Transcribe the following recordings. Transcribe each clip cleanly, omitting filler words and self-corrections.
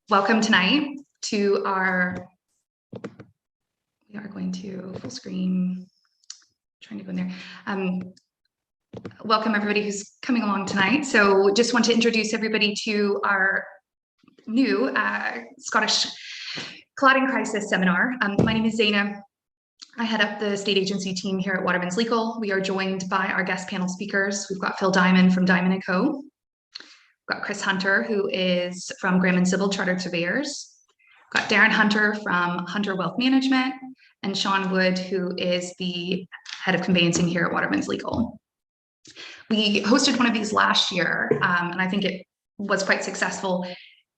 welcome tonight to we are going to full screen, trying to go in there. Welcome everybody who's coming along tonight. So just want to introduce everybody to our new Scottish Cladding Crisis seminar. My name is Zaina. I head up the state agency team here at Watermans Legal. We are joined by our guest panel speakers. We've got Phil Diamond from Diamond & Co. We've got Chris Hunter, who is from Graham & Civil Chartered Surveyors. We've got Darren Hunter from Hunter Wealth Management, and Sean Wood, who is the head of conveyancing here at Watermans Legal. We hosted one of these last year, and I think it was quite successful,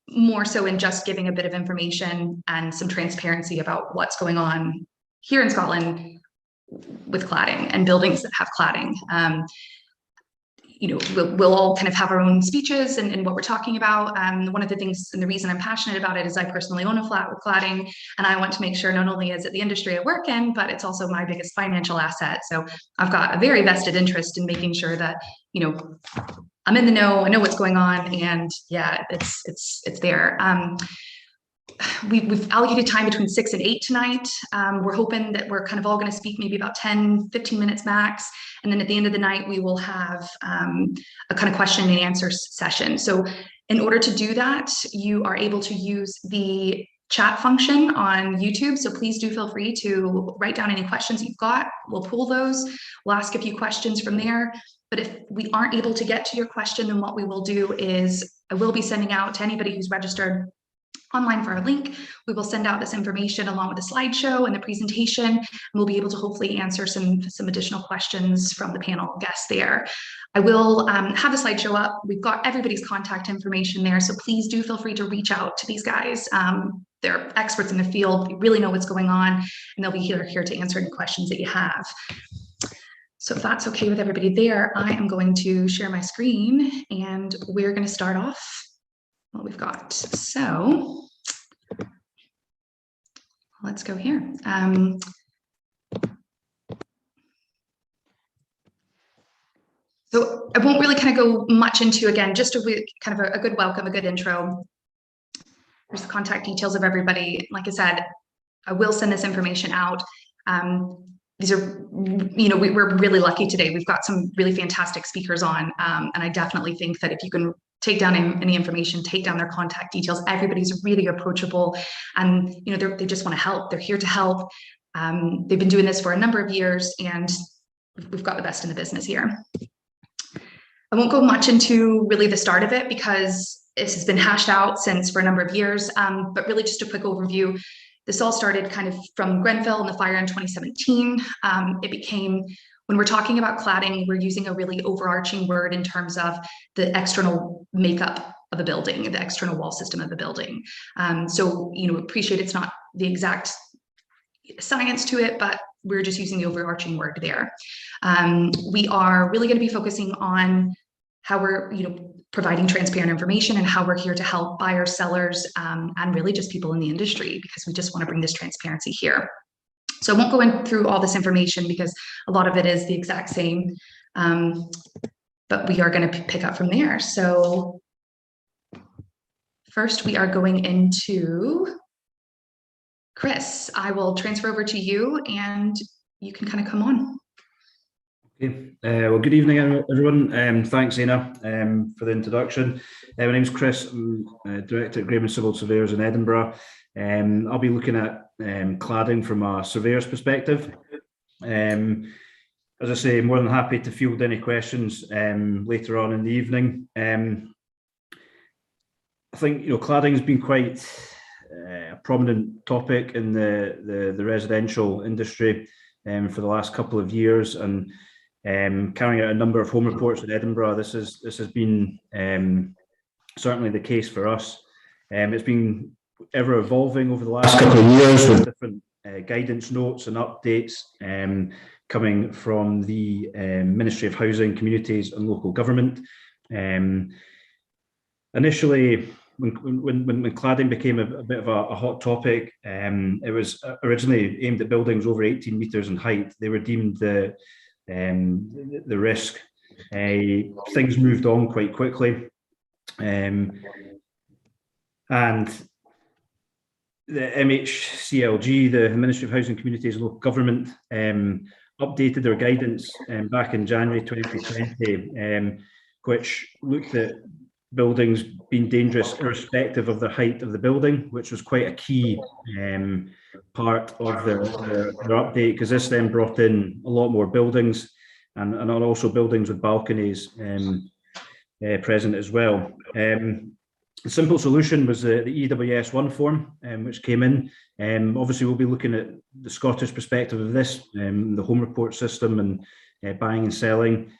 more so in just giving a bit of information and some transparency about what's going on here in Scotland with cladding and buildings that have cladding. We'll all kind of have our own speeches and what we're talking about. One of the things and the reason I'm passionate about it is I personally own a flat with cladding, and I want to make sure not only is it the industry I work in, but it's also my biggest financial asset. So I've got a very vested interest in making sure that, I'm in the know, I know what's going on, and yeah, it's there. We've allocated time between 6 and 8 tonight. We're hoping that we're kind of all going to speak maybe about 10, 15 minutes max. And then at the end of the night, we will have a kind of question and answer session. So in order to do that, you are able to use the chat function on YouTube. So please do feel free to write down any questions you've got. We'll pull those. We'll ask a few questions from there. But if we aren't able to get to your question, then what we will do is I will be sending out to anybody who's registered online for our link. We will send out this information along with the slideshow and the presentation, and we'll be able to hopefully answer some additional questions from the panel guests there. I will have the slideshow up. We've got everybody's contact information there, so please do feel free to reach out to these guys. They're experts in the field. They really know what's going on, and they'll be here to answer any questions that you have. So if that's okay with everybody there, I am going to share my screen, and we're going to start off what we've got. So let's go here. So I won't really kind of go much into, again, just kind of a good welcome, a good intro. There's the contact details of everybody. Like I said, I will send this information out. These are, we're really lucky today. We've got some really fantastic speakers on, and I definitely think that if you can take down any information, take down their contact details. Everybody's really approachable, and they just want to help. They're here to help. They've been doing this for a number of years, and we've got the best in the business here. I won't go much into really the start of it because this has been hashed out for a number of years, but really just a quick overview. This all started kind of from Grenfell and the fire in 2017. It became, when we're talking about cladding, we're using a really overarching word in terms of the external makeup of a building, the external wall system of a building. So, appreciate it's not the exact science to it, but we're just using the overarching word there. We are really going to be focusing on how we're, providing transparent information and how we're here to help buyers, sellers, and really just people in the industry, because we just want to bring this transparency here. So I won't go through all this information because a lot of it is the exact same, but we are going to pick up from there. So first we are going into Chris. I will transfer over to you and you can kind of come on. Okay. Well, good evening, everyone. Thanks, Zaina, for the introduction. My name is Chris. I'm Director at Graham & Civil Surveyors in Edinburgh. I'll be looking at cladding from a surveyor's perspective. As I say, more than happy to field any questions later on in the evening. I think cladding has been quite a prominent topic in the residential industry for the last couple of years, and carrying out a number of home reports in Edinburgh. This has been certainly the case for us. It's been ever evolving over the last couple of years with different guidance notes and updates coming from the Ministry of Housing, Communities and Local Government. Initially, when cladding became a bit of a hot topic, it was originally aimed at buildings over 18 metres in height. They were deemed the risk. Things moved on quite quickly, and the MHCLG, the Ministry of Housing, Communities and Local Government, updated their guidance back in January 2020, which looked at buildings being dangerous irrespective of the height of the building, which was quite a key part of their update, because this then brought in a lot more buildings and also buildings with balconies present as well. The simple solution was the EWS1 form, which came in. Obviously, we'll be looking at the Scottish perspective of this, the home report system and buying and selling.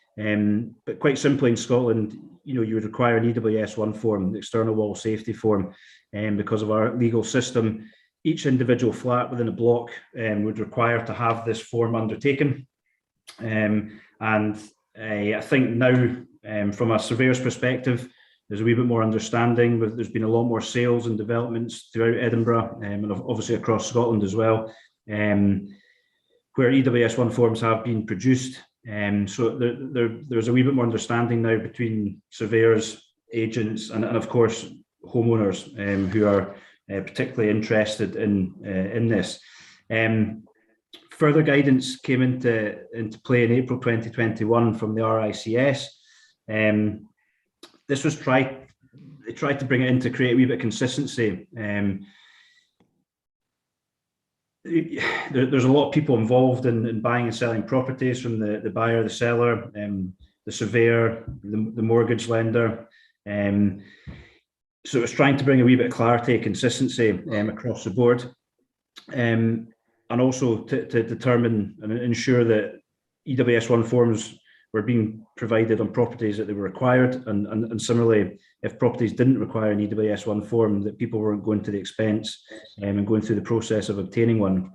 But quite simply in Scotland, you would require an EWS1 form, the external wall safety form, because of our legal system. Each individual flat within a block would require to have this form undertaken. And I think now, from a surveyor's perspective, there's a wee bit more understanding. There's been a lot more sales and developments throughout Edinburgh, and obviously across Scotland as well, where EWS1 forms have been produced. So there's a wee bit more understanding now between surveyors, agents, and of course homeowners who are particularly interested in this. Further guidance came into play in April 2021 from the RICS. This was they tried to bring it in to create a wee bit of consistency. There's a lot of people involved in buying and selling properties, from the buyer, the seller, the surveyor, the mortgage lender. So it's trying to bring a wee bit of clarity, consistency across the board, and also to determine and ensure that EWS1 forms were being provided on properties that they were required, and similarly, if properties didn't require an EWS1 form, that people weren't going to the expense and going through the process of obtaining one.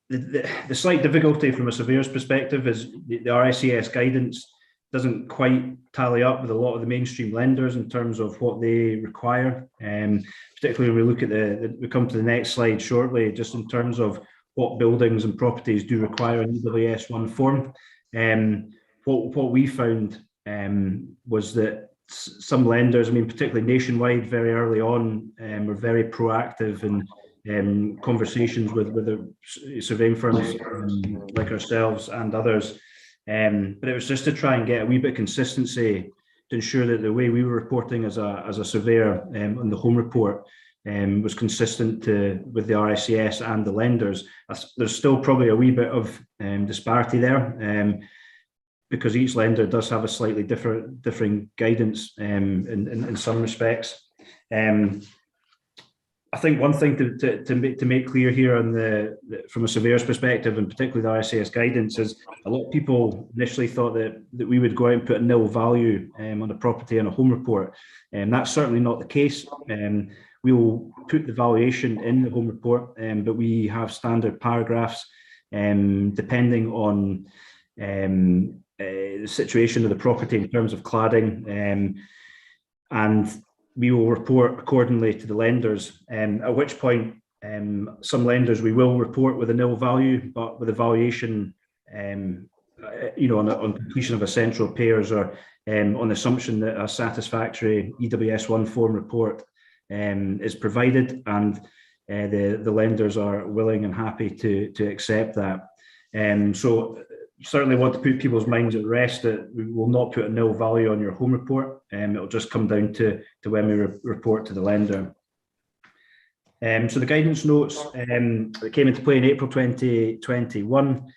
The slight difficulty from a surveyor's perspective is the RICS guidance doesn't quite tally up with a lot of the mainstream lenders in terms of what they require, particularly when we look at we come to the next slide shortly, just in terms of what buildings and properties do require an EWS1 form. What we found was that some lenders, particularly Nationwide, very early on, were very proactive in conversations with the surveying firms like ourselves and others. But it was just to try and get a wee bit of consistency to ensure that the way we were reporting as a surveyor on the home report was consistent with the RICS and the lenders. There's still probably a wee bit of disparity there, because each lender does have a slightly differing guidance in some respects. I think one thing to make clear here from a surveyor's perspective, and particularly the RICS guidance, is a lot of people initially thought that we would go out and put a nil value on a property on a home report, and that's certainly not the case. We will put the valuation in the home report, but we have standard paragraphs depending on the situation of the property in terms of cladding, and we will report accordingly to the lenders, at which point some lenders we will report with a nil value, but with a valuation on completion of essential repairs, or on the assumption that a satisfactory EWS1 form report is provided, and the lenders are willing and happy to accept that. So certainly want to put people's minds at rest that we will not put a nil value on your home report. It'll just come down to when we report to the lender. So the guidance notes that came into play in April 2021,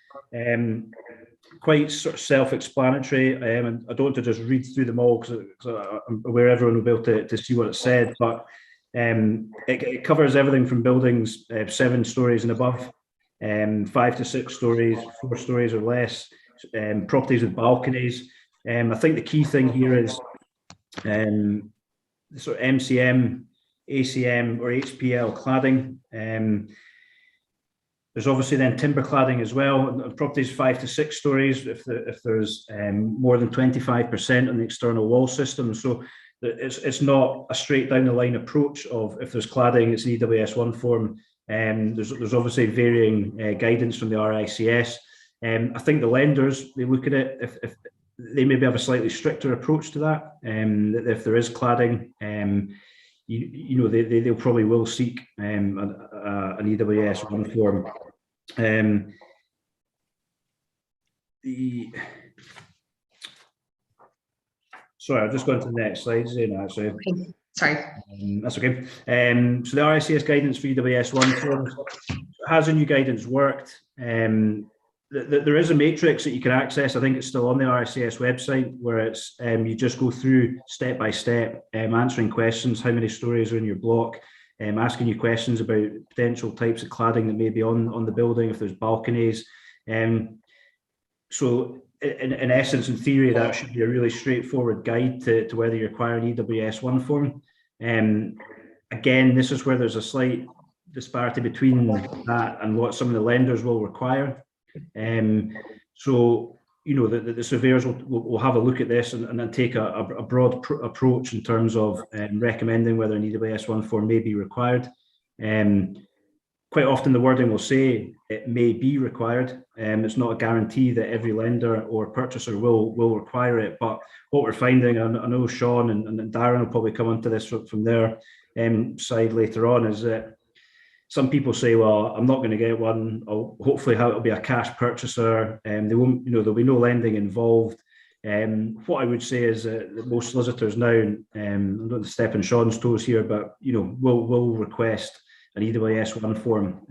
quite sort of self-explanatory, and I don't want to just read through them all because I'm aware everyone will be able to see what it said, but it covers everything from buildings 7 stories and above, 5 to 6 stories, 4 stories or less, properties with balconies. I think the key thing here is sort of MCM, ACM or HPL cladding. There's obviously then timber cladding as well. Properties 5 to 6 stories if there's more than 25% on the external wall system. So it's not a straight down the line approach of if there's cladding, it's an EWS1 form. There's obviously varying guidance from the RICS. I think the lenders, they look at it, if they maybe have a slightly stricter approach to that, if there is cladding, you know, they'll probably will seek an EWS1 form. Sorry, I'll just go into the next slide, Zaina, actually. Okay. Sorry. That's okay. So the RICS guidance for EWS1 forms, has the new guidance worked? There is a matrix that you can access. I think it's still on the RICS website, where it's you just go through step by step, answering questions, how many stories are in your block, asking you questions about potential types of cladding that may be on the building, if there's balconies. So in essence, in theory, that should be a really straightforward guide to whether you require an EWS1 form. Again, this is where there's a slight disparity between that and what some of the lenders will require. So, you know, the surveyors will have a look at this and then take a broad approach in terms of recommending whether an EWS1 form may be required. Quite often the wording will say it may be required. It's not a guarantee that every lender or purchaser will require it. But what we're finding, and I know Sean and Darren will probably come onto this from their side later on, is that some people say, well, I'm not going to get one. Hopefully it'll be a cash purchaser, and they won't, you know, there'll be no lending involved. What I would say is that most solicitors now, I'm not to step on Sean's toes here, but, you know, will request an EWS1 form,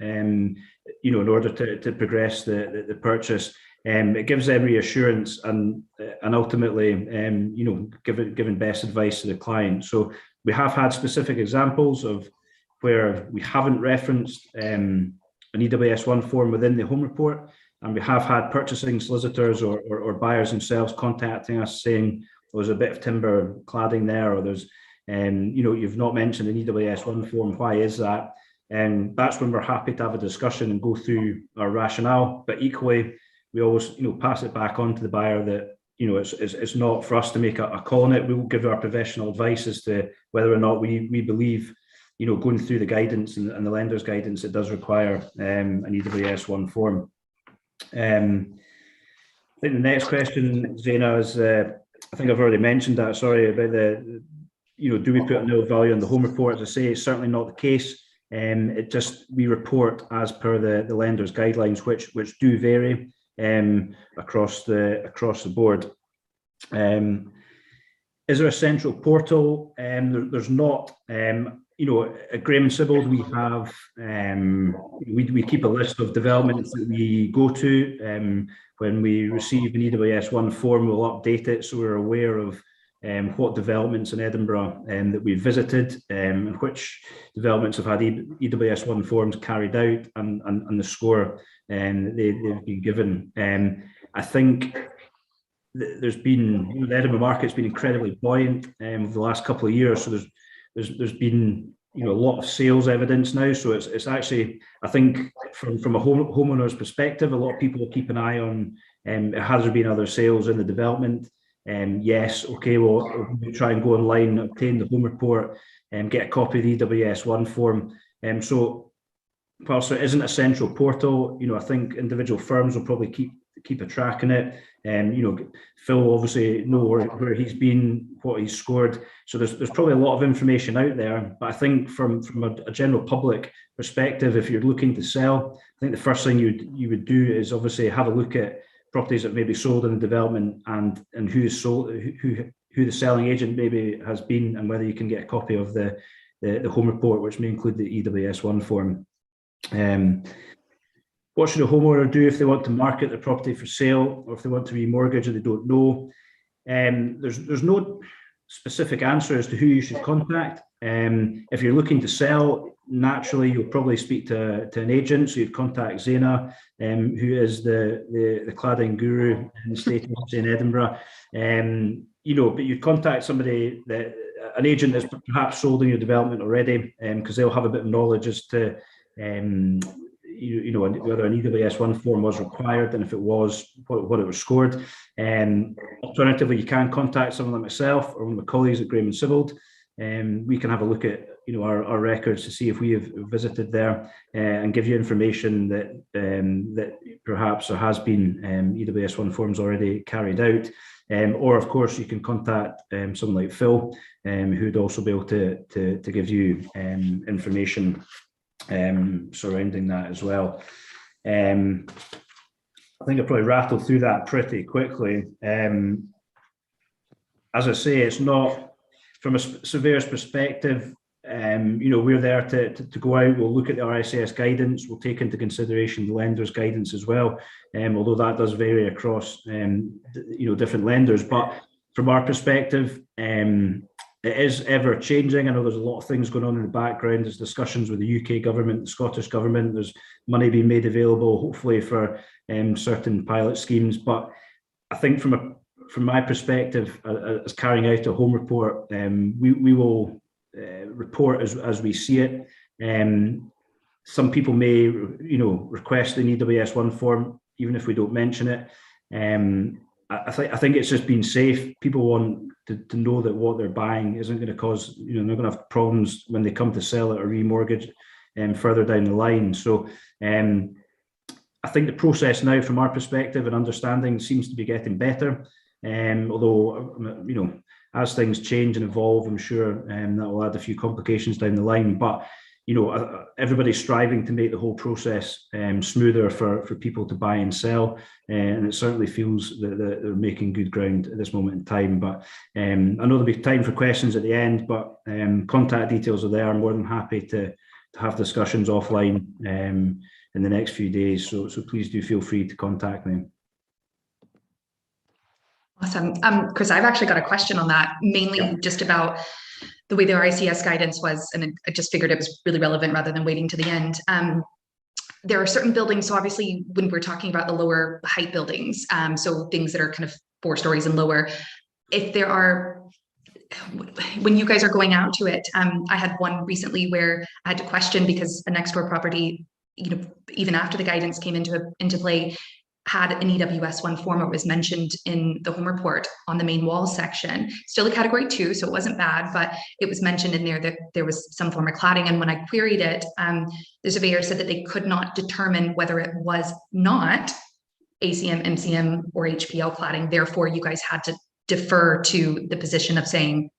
you know, in order to progress the purchase. It gives them reassurance and ultimately, you know, giving best advice to the client. So we have had specific examples of where we haven't referenced an EWS1 form within the home report, and we have had purchasing solicitors or buyers themselves contacting us saying there's a bit of timber cladding there, or there's, you know, you've not mentioned an EWS1 form, why is that? And that's when we're happy to have a discussion and go through our rationale. But equally, we always, you know, pass it back on to the buyer that, you know, it's not for us to make a call on it. We will give our professional advice as to whether or not we believe, you know, going through the guidance and the lender's guidance, it does require an EWS1 form. I think the next question, Zaina, is I think I've already mentioned that. Sorry about the, you know, do we put a nil value on the home report? As I say, it's certainly not the case. It just, we report as per the lender's guidelines, which do vary across the board. Is there a central portal? There's not. You know, at Graham & Sibbald, we have we keep a list of developments that we go to. When we receive an EWS1 form, we'll update it so we're aware of what developments in Edinburgh that we've visited, and which developments have had EWS1 forms carried out, and the score they've been given. I think there's been, you know, the Edinburgh market's been incredibly buoyant over the last couple of years. So there's been, you know, a lot of sales evidence now. So it's actually, I think from a homeowner's perspective, a lot of people keep an eye on has there been other sales in the development. Yes, okay, well, we'll try and go online, obtain the home report, and get a copy of the EWS1 form. So whilst there isn't a central portal, you know, I think individual firms will probably keep a track in it. You know, Phil obviously know where he's been, what he's scored. So there's probably a lot of information out there. But I think from a general public perspective, if you're looking to sell, I think the first thing you would do is obviously have a look at properties that may be sold in the development and who is sold, who the selling agent maybe has been, and whether you can get a copy of the home report, which may include the EWS1 form. What should a homeowner do if they want to market their property for sale, or if they want to remortgage and they don't know? There's no specific answer as to who you should contact. If you're looking to sell, naturally you'll probably speak to an agent. So you'd contact Zaina, who is the cladding guru in the state agency in Edinburgh. You know, but you'd contact somebody an agent that's perhaps sold in your development already, because they'll have a bit of knowledge as to you know, whether an EWS1 form was required, and if it was, what it was scored. Alternatively, you can contact someone like myself or one of my colleagues at Graham & Sibbald. we can have a look at our records to see if we have visited there, and give you information that that perhaps there has been EWS1 forms already carried out, or of course you can contact someone like Phil, who'd also be able to give you information surrounding that as well. I think I probably rattled through that pretty quickly. As I say, it's not from a surveyor's perspective. We're there to go out. We'll look at the RICS guidance. We'll take into consideration the lender's guidance as well, although that does vary across different lenders. But from our perspective, it is ever changing. I know there's a lot of things going on in the background. There's discussions with the UK government, the Scottish government. There's money being made available, hopefully for certain pilot schemes. But I think from my perspective, as carrying out a home report, we will report as we see it. Some people may, request an EWS1 form, even if we don't mention it. I think it's just been safe. People want to know that what they're buying isn't going to cause, they're not going to have problems when they come to sell it or remortgage further down the line. So I think the process now, from our perspective and understanding, seems to be getting better. Although, as things change and evolve, I'm sure that will add a few complications down the line. But, everybody's striving to make the whole process smoother for people to buy and sell. And it certainly feels that they're making good ground at this moment in time. But I know there'll be time for questions at the end, but contact details are there. I'm more than happy to have discussions offline in the next few days. So please do feel free to contact me. Awesome. Chris, I've actually got a question on that, mainly just about the way the RICS guidance was, and I just figured it was really relevant rather than waiting to the end. There are certain buildings, so obviously when we're talking about the lower height buildings, so things that are kind of 4 stories and lower, if there are, when you guys are going out to it, I had one recently where I had to question because a next door property, even after the guidance came into play, had an EWS1 form. It was mentioned in the home report on the main wall section, still a category 2, so it wasn't bad, but it was mentioned in there that there was some form of cladding. And when I queried it, the surveyor said that they could not determine whether it was not ACM, MCM, or HPL cladding. Therefore, you guys had to defer to the position of saying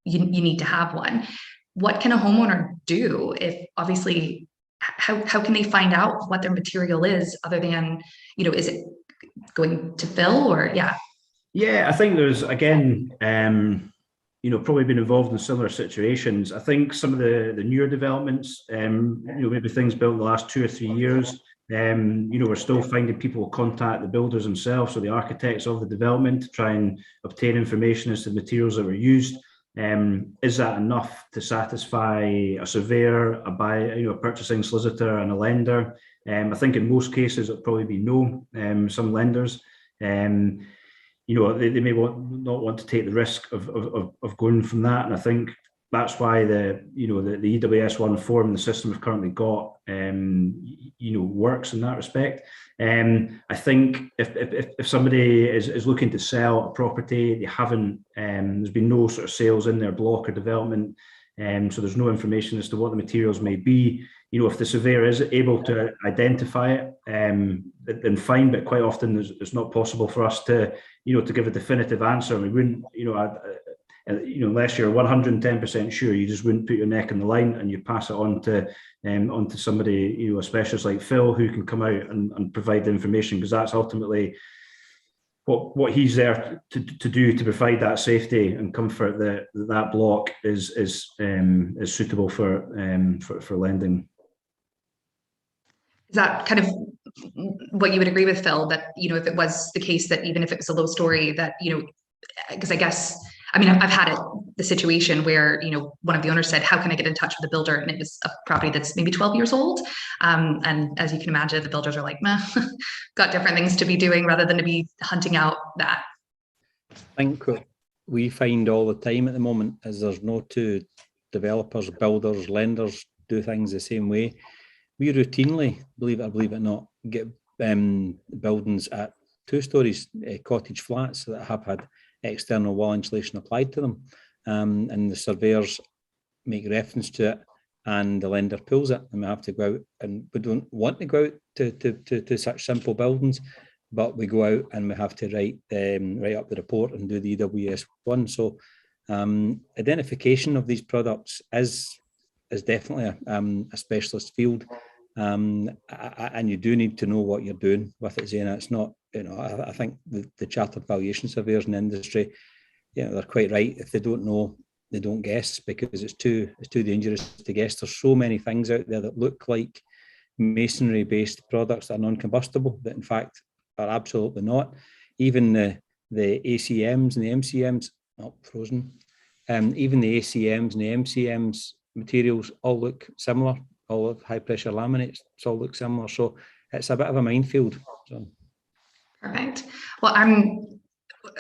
you need to have one. What can a homeowner do if, obviously, how can they find out what their material is, other than, is it going to fill, or I think there's, again, probably been involved in similar situations. I think some of the newer developments, maybe things built in the last 2 or 3 years, we're still finding people will contact the builders themselves, so the architects of the development, to try and obtain information as to the materials that were used. Is that enough to satisfy a surveyor, a purchasing solicitor, and a lender? I think in most cases it'll probably be no. Some lenders, they may not want to take the risk of going from that, and I think that's why the EWS1 form, the system we've currently got, works in that respect. I think if somebody is looking to sell a property, they haven't, there's been no sort of sales in their block or development, so there's no information as to what the materials may be. If the surveyor is able to identify it, then fine. But quite often it's not possible for us to give a definitive answer. We wouldn't, unless you're 110% sure, you just wouldn't put your neck in the line and you pass it on to somebody, a specialist like Phil, who can come out and provide the information, because that's ultimately what he's there to do, to provide that safety and comfort that block is suitable for lending. Is that kind of what you would agree with, Phil, that, if it was the case that even if it was a low story, that, because I guess, I've had the situation where, one of the owners said, how can I get in touch with the builder? And it was a property that's maybe 12 years old. And as you can imagine, the builders are like, meh, got different things to be doing rather than to be hunting out that. I think what we find all the time at the moment is there's no two developers, builders, lenders do things the same way. We routinely, believe it or believe it not, get buildings at 2 stories, cottage flats that have had external wall insulation applied to them. and the surveyors make reference to it, and the lender pulls it, and we have to go out, and we don't want to go out to such simple buildings, but we go out and we have to write up the report and do the EWS1. So identification of these products is definitely a specialist field, and you do need to know what you're doing with it, Zaina. It's not, I think the chartered valuation surveyors in the industry, they're quite right. If they don't know, they don't guess, because it's too dangerous to guess. There's so many things out there that look like masonry-based products that are non-combustible, that in fact are absolutely not. Even the ACMs and the MCMs, frozen. Even the ACMs and the MCMs materials all look similar. All of high-pressure laminates all look similar. So it's a bit of a minefield. So. Perfect. Well, I'm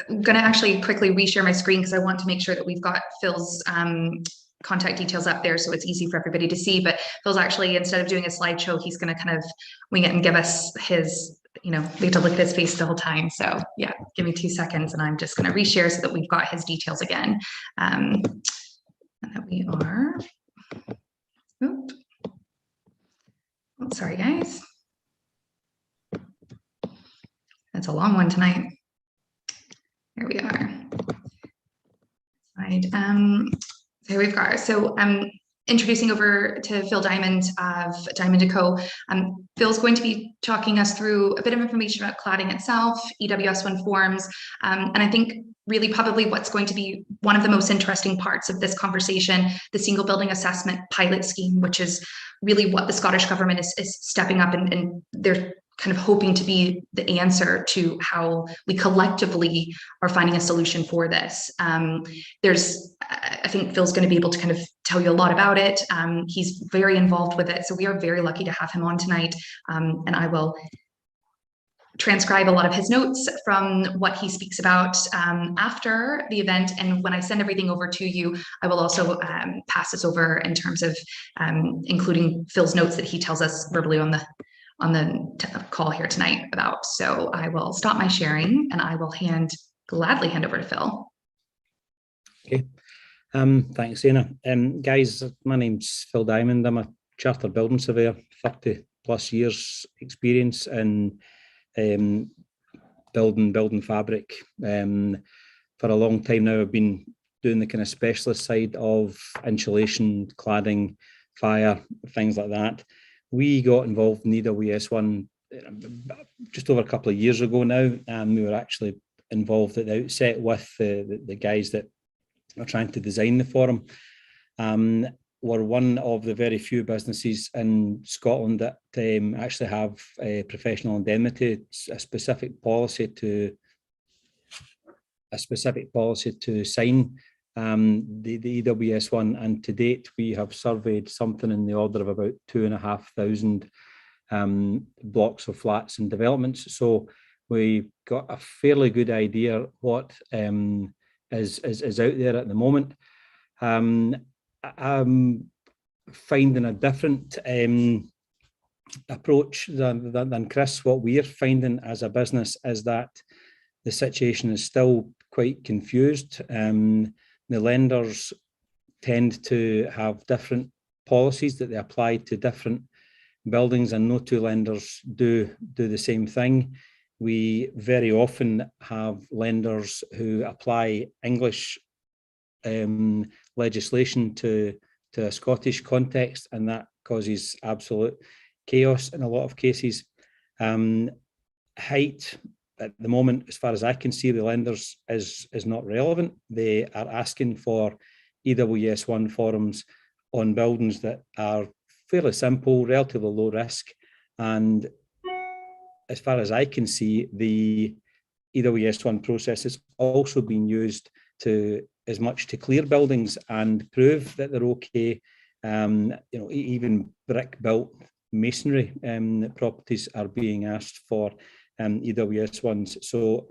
going to actually quickly reshare my screen because I want to make sure that we've got Phil's contact details up there so it's easy for everybody to see. But Phil's actually, instead of doing a slideshow, he's going to kind of wing it and give us his, we have to look at his face the whole time. So yeah, give me 2 seconds and I'm just going to reshare so that we've got his details again. And that we are, sorry guys. That's a long one tonight. Here we are. Right. So here we've got, introducing over to Phil Diamond of Diamond & Co. Phil's going to be talking us through a bit of information about cladding itself, EWS1 forms, and I think really probably what's going to be one of the most interesting parts of this conversation, the single building assessment pilot scheme, which is really what the Scottish government is stepping up, and they're kind of hoping to be the answer to how we collectively are finding a solution for this. I think Phil's going to be able to kind of tell you a lot about it. He's very involved with it, so we are very lucky to have him on tonight. And I will transcribe a lot of his notes from what he speaks about after the event. And when I send everything over to you, I will also pass this over in terms of including Phil's notes that he tells us verbally on the call here tonight about. So I will stop my sharing and I will gladly hand over to Phil. Okay. Thanks, Zaina. Guys, my name's Phil Diamond. I'm a chartered building surveyor, 30 plus years experience in building fabric. For a long time now, I've been doing the kind of specialist side of insulation, cladding, fire, things like that. We got involved in EWS1 just over a couple of years ago now, and we were actually involved at the outset with the guys that are trying to design the forum. We're one of the very few businesses in Scotland that actually have a professional indemnity, a specific policy to sign the EWS1, and to date we have surveyed something in the order of about 2,500 blocks of flats and developments. So we got a fairly good idea what is out there at the moment. I'm finding a different approach than Chris. What we're finding as a business is that the situation is still quite confused. The lenders tend to have different policies that they apply to different buildings, and no two lenders do the same thing. We very often have lenders who apply English legislation to a Scottish context, and that causes absolute chaos in a lot of cases. Height at the moment, as far as I can see, the lenders is not relevant. They are asking for EWS1 forms on buildings that are fairly simple, relatively low risk, and as far as I can see, the EWS1 process is also being used as much to clear buildings and prove that they're okay. Even brick built masonry properties are being asked for EWS1s. So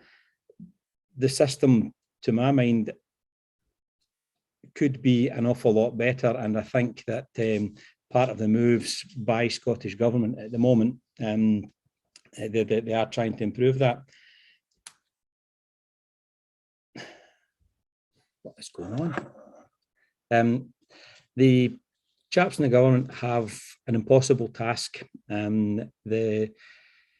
the system, to my mind, could be an awful lot better, and I think that part of the moves by Scottish Government at the moment, they are trying to improve that. What is going on? The chaps in the government have an impossible task. The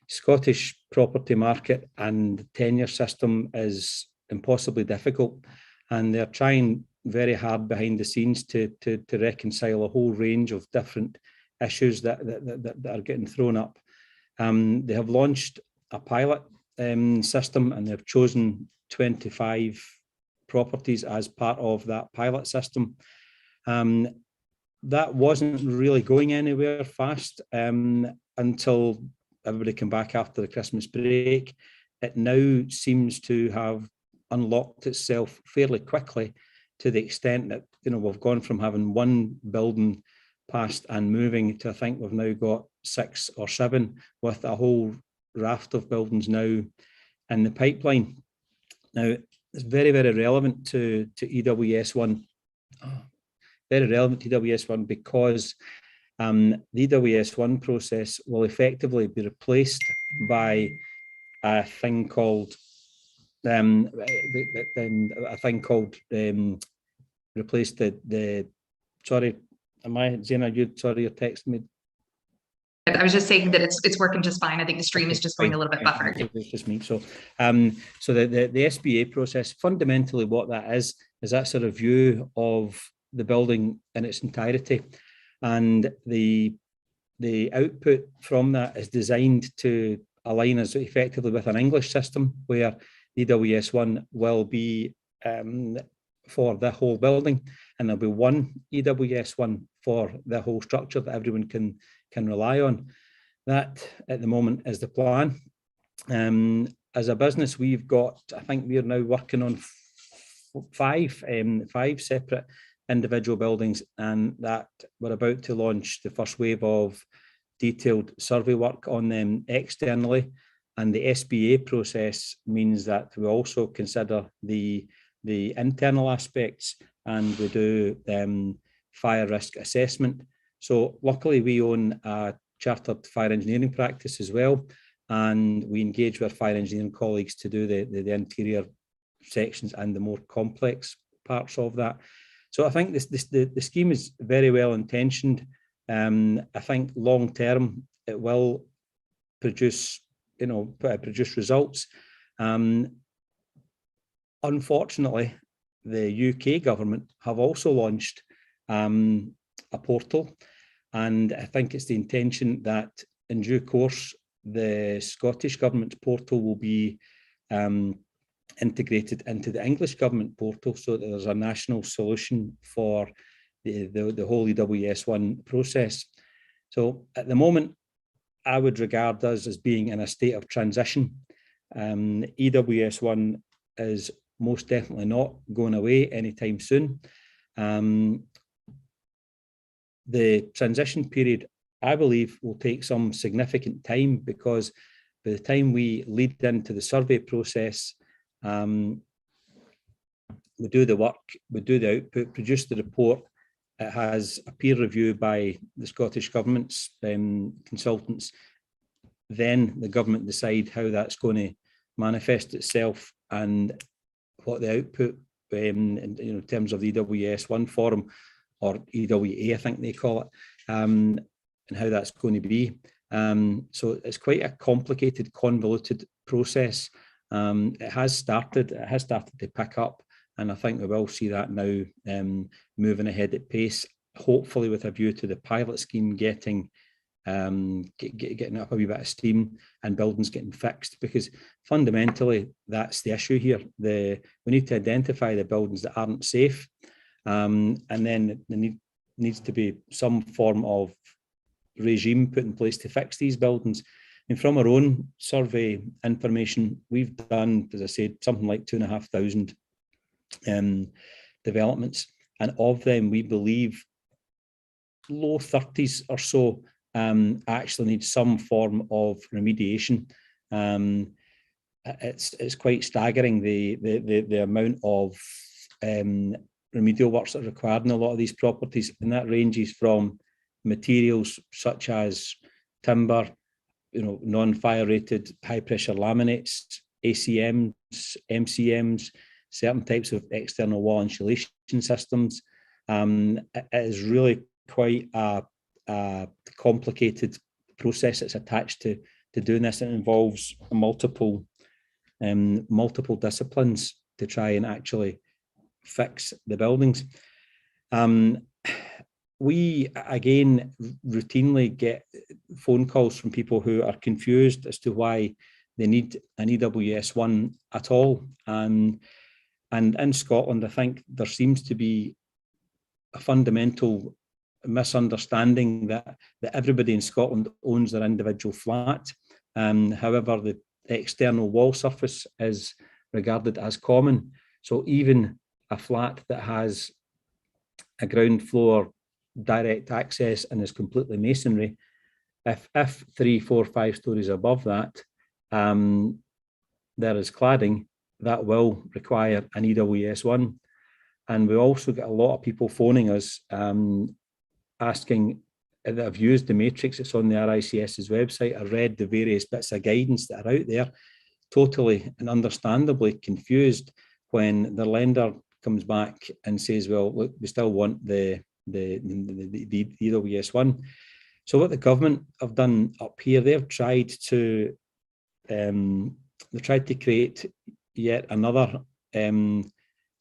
Scottish property market and tenure system is impossibly difficult, and they're trying very hard behind the scenes to reconcile a whole range of different issues that are getting thrown up. They have launched a pilot system, and they've chosen 25 properties as part of that pilot system. That wasn't really going anywhere fast until everybody came back after the Christmas break. It now seems to have unlocked itself fairly quickly, to the extent that, you know, we've gone from having one building passed and moving to, I think we've now got 6 or 7, with a whole raft of buildings now in the pipeline. Now, it's very, very relevant to EWS1. Very relevant to EWS1 because the EWS1 process will effectively be replaced by a thing called replaced the sorry, am I, Zena, you're texting me? I was just saying that it's working just fine. I think the stream is just going a little bit buffered. It's just me. So the SBA process, fundamentally what that is that sort of view of the building in its entirety, and the output from that is designed to align us effectively with an English system, where EWS1 will be for the whole building, and there'll be one EWS1 for the whole structure that everyone can rely on. That at the moment is the plan. As a business, we've got, I think we're now working on five separate individual buildings, and that we're about to launch the first wave of detailed survey work on them externally. And the SBA process means that we also consider the internal aspects, and we do fire risk assessment. So luckily we own a chartered fire engineering practice as well, and we engage with fire engineering colleagues to do the interior sections and the more complex parts of that. So I think the scheme is very well intentioned. I think long term it will produce results. Unfortunately, the UK government have also launched a portal, and I think it's the intention that in due course the Scottish government's portal will be integrated into the English government portal, so that there's a national solution for the whole EWS1 process. So at the moment, I would regard us as being in a state of transition. EWS1 is most definitely not going away anytime soon. The transition period, I believe, will take some significant time, because by the time we lead into the survey process, we do the work, we do the output, produce the report. It has a peer review by the Scottish government's consultants. Then the government decide how that's going to manifest itself, and what the output in terms of the EWS1 Form, or EWA, I think they call it, and how that's going to be. So it's quite a complicated, convoluted process. It has started to pick up, and I think we will see that now moving ahead at pace, hopefully with a view to the pilot scheme getting up a wee bit of steam and buildings getting fixed, because fundamentally that's the issue here. We need to identify the buildings that aren't safe, and then there needs to be some form of regime put in place to fix these buildings. And from our own survey information, we've done, as I said, something like 2,500 developments, and of them we believe low 30s or so actually need some form of remediation. It's quite staggering the amount of remedial works that are required in a lot of these properties, and that ranges from materials such as timber, non-fire rated high pressure laminates, ACMs, MCMs, certain types of external wall insulation systems, It is really quite a complicated process that's attached to doing this. It involves multiple disciplines to try and actually fix the buildings. We again routinely get phone calls from people who are confused as to why they need an EWS1 at all. And in Scotland, I think there seems to be a fundamental misunderstanding that everybody in Scotland owns their individual flat. However, the external wall surface is regarded as common. So even a flat that has a ground floor direct access and is completely masonry, if 3, 4, 5 stories above that, there is cladding, that will require an EWS1. And we also get a lot of people phoning us asking that have used the matrix. It's on the RICS's website. I read the various bits of guidance that are out there, totally and understandably confused when the lender comes back and says, well, look, we still want the EWS1. So what the government have done up here, they've tried to create yet another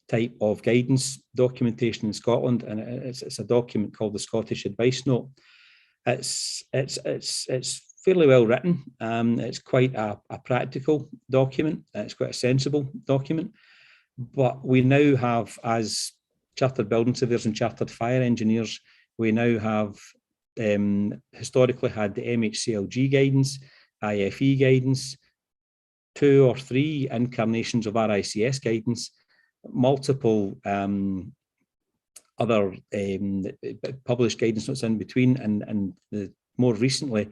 type of guidance documentation in Scotland, and it's a document called the Scottish Advice Note. It's fairly well written. It's quite a practical document. It's quite a sensible document. But we now have, as chartered building surveyors and chartered fire engineers, we now have historically had the MHCLG guidance, IFE guidance, 2 or 3 incarnations of RICS guidance, multiple other published guidance notes in between, and more recently,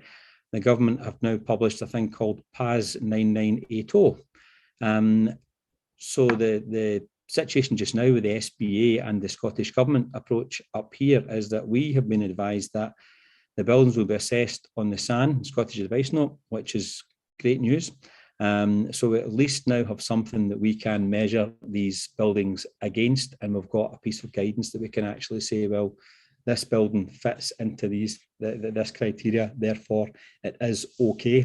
the government have now published a thing called PAS 9980. So the situation just now with the SBA and the Scottish Government approach up here is that we have been advised that the buildings will be assessed on the SAN, Scottish Advice Note, which is great news. So we at least now have something that we can measure these buildings against, and we've got a piece of guidance that we can actually say, well, this building fits into this criteria, therefore it is okay.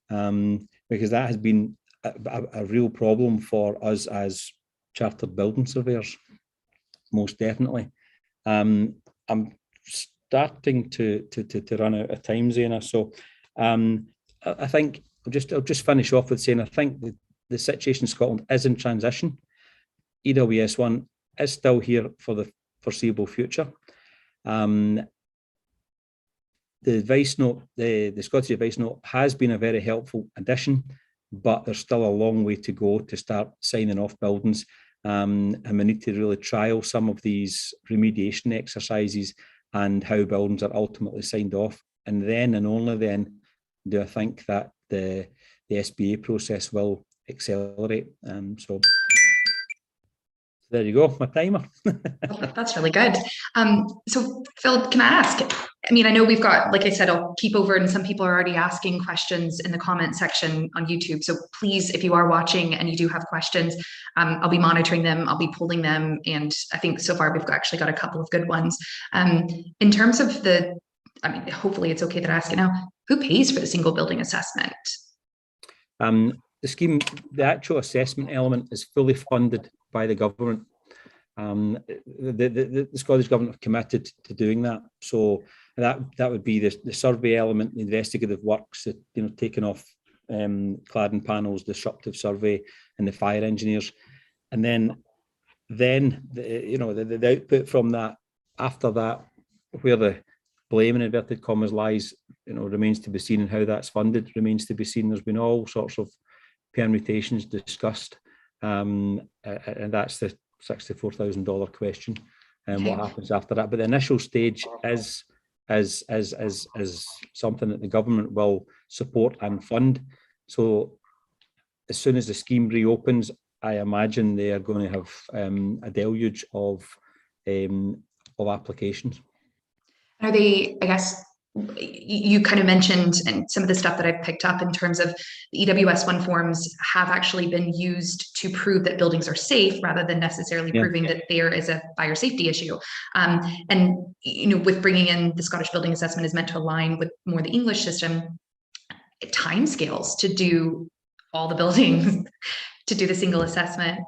Because that has been a real problem for us as chartered building surveyors, most definitely. I'm starting to run out of time, Zaina. So I think I'll just finish off with saying I think the situation in Scotland is in transition. EWS1 is still here for the foreseeable future. The advice note, the Scottish Advice Note, has been a very helpful addition, but there's still a long way to go to start signing off buildings. And we need to really trial some of these remediation exercises and how buildings are ultimately signed off. And then and only then do I think that the SBA process will accelerate. So there you go, my timer. That's really good. So Phil, can I ask, I mean, I know we've got, like I said, I'll keep over, and some people are already asking questions in the comment section on YouTube. So please, if you are watching and you do have questions, I'll be monitoring them, I'll be pulling them. And I think so far we've actually got a couple of good ones. In terms of I mean, hopefully it's okay that I ask it now, who pays for the single building assessment? The scheme, the actual assessment element is fully funded by the government. The Scottish Government have committed to doing that. So that would be the survey element, the investigative works, taking off cladding panels, disruptive survey, and the fire engineers. And then the output from that, after that, where the blame in inverted commas lies, remains to be seen, and how that's funded remains to be seen. There's been all sorts of permutations discussed, and that's the $64,000 question, and what happens after that. But the initial stage is something that the government will support and fund. So as soon as the scheme reopens, I imagine they are going to have a deluge of applications. Are they, I guess, you kind of mentioned, and some of the stuff that I've picked up in terms of the EWS1 forms have actually been used to prove that buildings are safe rather than necessarily proving that there is a fire safety issue. And, you know, with bringing in the Scottish Building Assessment is meant to align with more the English system, timescales to do all the buildings, to do the single assessment.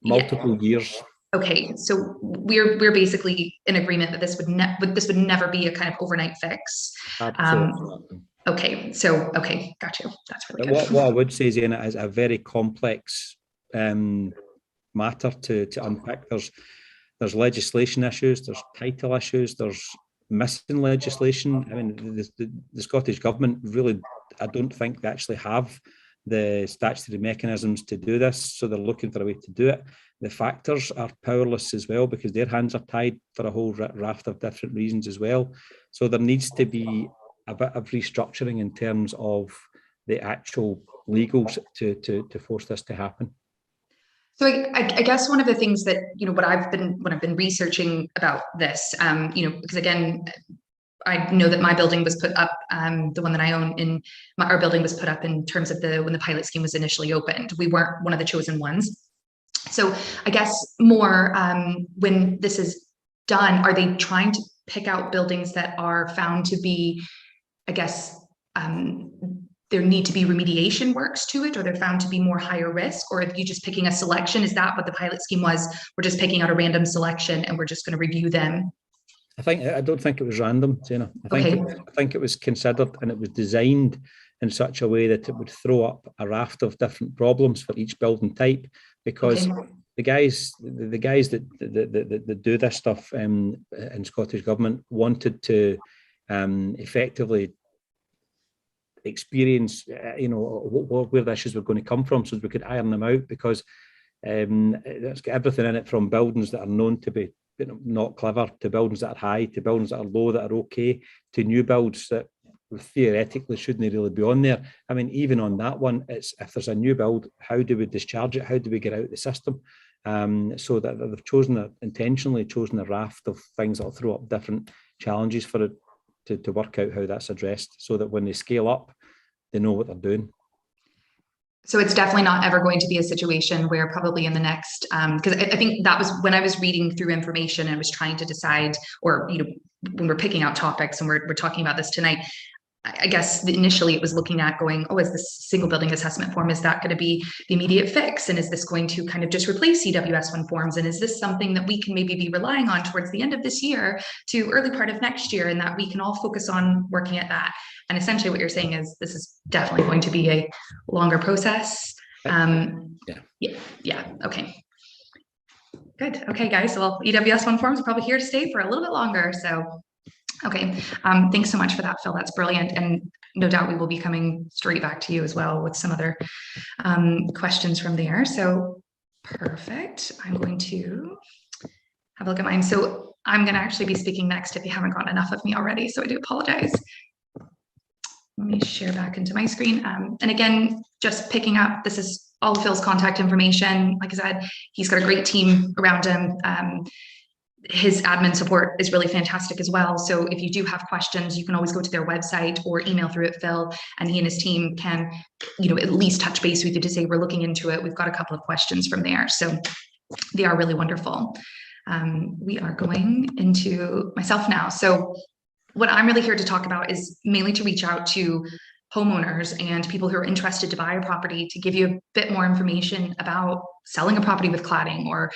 Multiple years. Okay, so we're basically in agreement that this would never be a kind of overnight fix. Absolutely. Okay, so okay, got you. That's really good. What I would say is, Ian, it is a very complex matter to unpick. There's legislation issues, there's title issues, there's missing legislation. I mean, the Scottish Government really, I don't think they actually have the statutory mechanisms to do this, so they're looking for a way to do it. The factors are powerless as well because their hands are tied for a whole raft of different reasons as well. So there needs to be a bit of restructuring in terms of the actual legals to force this to happen. So I guess one of the things that, you know, when I've been researching about this, you know, because again, I know that my building was put up, the one that I own our building was put up in terms of when the pilot scheme was initially opened. We weren't one of the chosen ones. So I guess more when this is done, are they trying to pick out buildings that are found to be, I guess, there need to be remediation works to it, or they're found to be more higher risk, or are you just picking a selection? Is that what the pilot scheme was? We're just picking out a random selection and we're just going to review them. I don't think it was random, Tina. I think it was considered, and it was designed in such a way that it would throw up a raft of different problems for each building type, because the guys that do this stuff in Scottish Government wanted to effectively experience, you know, where the issues were going to come from, so we could iron them out, because it's got everything in it, from buildings that are known to be, you know, not clever, to buildings that are high, to buildings that are low that are okay, to new builds that theoretically shouldn't really be on there. I mean, even on that one, it's, if there's a new build, how do we discharge it? How do we get out the system? So that they've intentionally chosen a raft of things that will throw up different challenges for it to work out how that's addressed, so that when they scale up, they know what they're doing. So it's definitely not ever going to be a situation where probably in the next, because I think that was when I was reading through information and was trying to decide, or, you know, when we're picking out topics and we're talking about this tonight, I guess initially it was looking at going, oh, is this single building assessment form, is that going to be the immediate fix? And is this going to kind of just replace EWS1 forms? And is this something that we can maybe be relying on towards the end of this year to early part of next year, and that we can all focus on working at that? And essentially what you're saying is this is definitely going to be a longer process. Yeah. Okay. Good. Okay, guys. Well, EWS1 forms are probably here to stay for a little bit longer. So, okay. Thanks so much for that, Phil. That's brilliant. And no doubt we will be coming straight back to you as well with some other questions from there. So perfect. I'm going to have a look at mine. So I'm going to actually be speaking next if you haven't gotten enough of me already. So I do apologize. Let me share back into my screen. And again, just picking up, this is all Phil's contact information. Like I said, he's got a great team around him. His admin support is really fantastic as well. So if you do have questions, you can always go to their website or email through it, Phil, and he and his team can, you know, at least touch base with you to say, we're looking into it. We've got a couple of questions from there. So they are really wonderful. We are going into myself now. So what I'm really here to talk about is mainly to reach out to homeowners and people who are interested to buy a property, to give you a bit more information about selling a property with cladding, or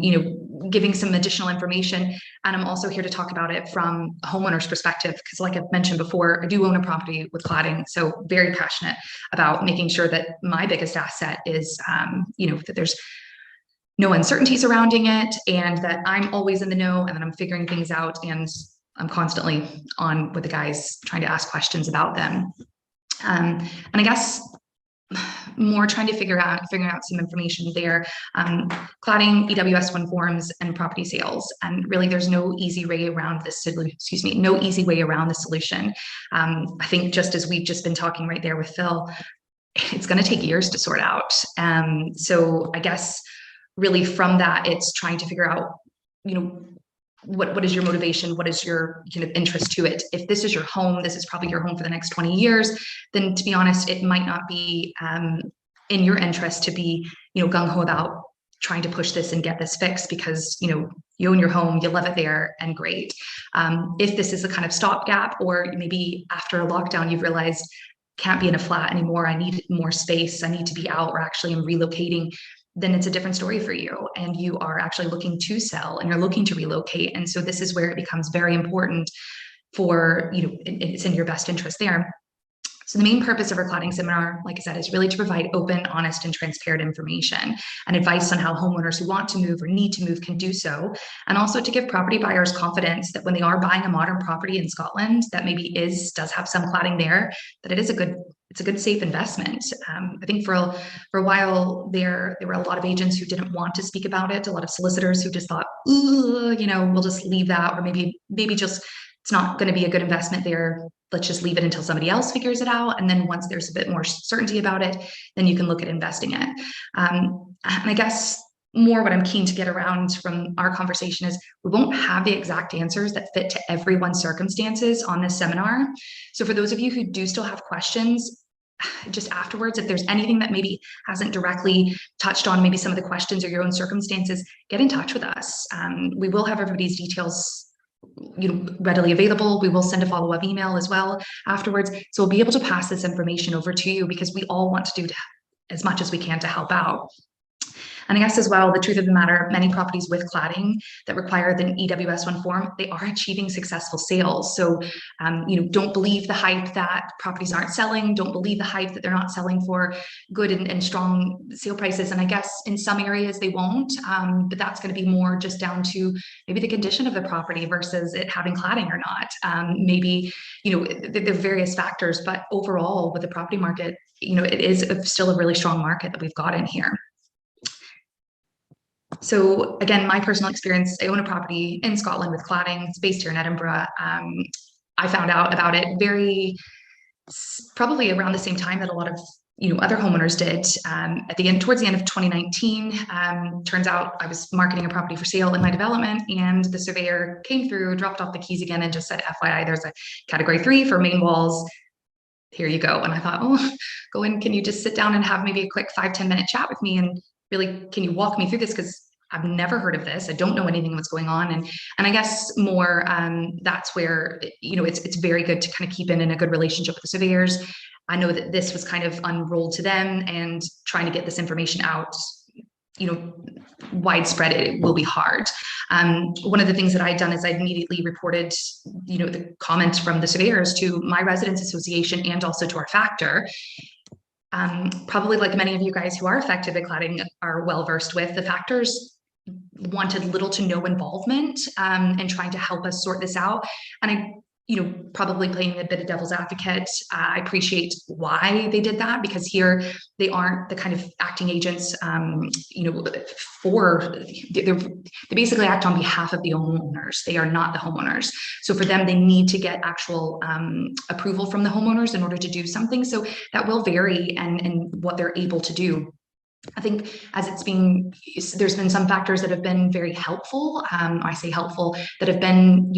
you know, giving some additional information. And I'm also here to talk about it from a homeowner's perspective, because like I've mentioned before, I do own a property with cladding, so very passionate about making sure that my biggest asset is you know, that there's no uncertainty surrounding it, and that I'm always in the know, and that I'm figuring things out, and I'm constantly on with the guys trying to ask questions about them. And I guess more trying to figuring out some information there. Cladding, EWS1 forms, and property sales. And really there's no easy way around this, no easy way around the solution. I think just as we've just been talking right there with Phil, it's going to take years to sort out. So I guess really from that, it's trying to figure out, you know, what is your motivation? What is your kind of interest to it? If this is your home, this is probably your home for the next 20 years, then to be honest, it might not be in your interest to be, gung-ho about trying to push this and get this fixed, because, you own your home, you love it there, and great. If this is a kind of stopgap, or maybe after a lockdown, you've realized, can't be in a flat anymore, I need more space, I need to be out, or actually I'm relocating, then it's a different story for you, and you are actually looking to sell and you're looking to relocate. And so this is where it becomes very important for, it's in your best interest there. So the main purpose of our cladding seminar, like I said, is really to provide open, honest, and transparent information and advice on how homeowners who want to move or need to move can do so, and also to give property buyers confidence that when they are buying a modern property in Scotland that maybe does have some cladding there, that it's a good safe investment. I think for a while there were a lot of agents who didn't want to speak about it, a lot of solicitors who just thought, we'll just leave that, or maybe just it's not going to be a good investment there, let's just leave it until somebody else figures it out. And then once there's a bit more certainty about it, then you can look at investing it. And I guess more what I'm keen to get around from our conversation is we won't have the exact answers that fit to everyone's circumstances on this seminar. So for those of you who do still have questions, just afterwards, if there's anything that maybe hasn't directly touched on maybe some of the questions or your own circumstances, get in touch with us. We will have everybody's details readily available. We will send a follow-up email as well afterwards. So we'll be able to pass this information over to you, because we all want to do as much as we can to help out. And I guess as well, the truth of the matter, many properties with cladding that require the EWS1 form, they are achieving successful sales. So, don't believe the hype that properties aren't selling. Don't believe the hype that they're not selling for good and strong sale prices. And I guess in some areas they won't, but that's going to be more just down to maybe the condition of the property versus it having cladding or not. Maybe, there are various factors, but overall with the property market, it is still a really strong market that we've got in here. So again, my personal experience, I own a property in Scotland with cladding. It's based here in Edinburgh. I found out about it probably around the same time that a lot of other homeowners did. Towards the end of 2019, turns out I was marketing a property for sale in my development, and the surveyor came through, dropped off the keys again, and just said, FYI, there's a category 3 for main walls. Here you go. And I thought, go in. Can you just sit down and have maybe a quick 5-10 minute chat with me? And really, can you walk me through this? Because I've never heard of this. I don't know anything what's going on. And I guess more, that's where, it's very good to kind of keep in a good relationship with the surveyors. I know that this was kind of unrolled to them, and trying to get this information out, widespread, it will be hard. One of the things that I'd done is I immediately reported, the comments from the surveyors to my residents association and also to our factor. Probably like many of you guys who are affected by cladding are well versed with, the factors wanted little to no involvement in trying to help us sort this out. And I, probably playing a bit of devil's advocate, I appreciate why they did that, because here they aren't the kind of acting agents, they basically act on behalf of the homeowners. They are not the homeowners. So for them, they need to get actual approval from the homeowners in order to do something. So that will vary in what they're able to do. I think there's been some factors that have been very helpful. I say helpful, that have been,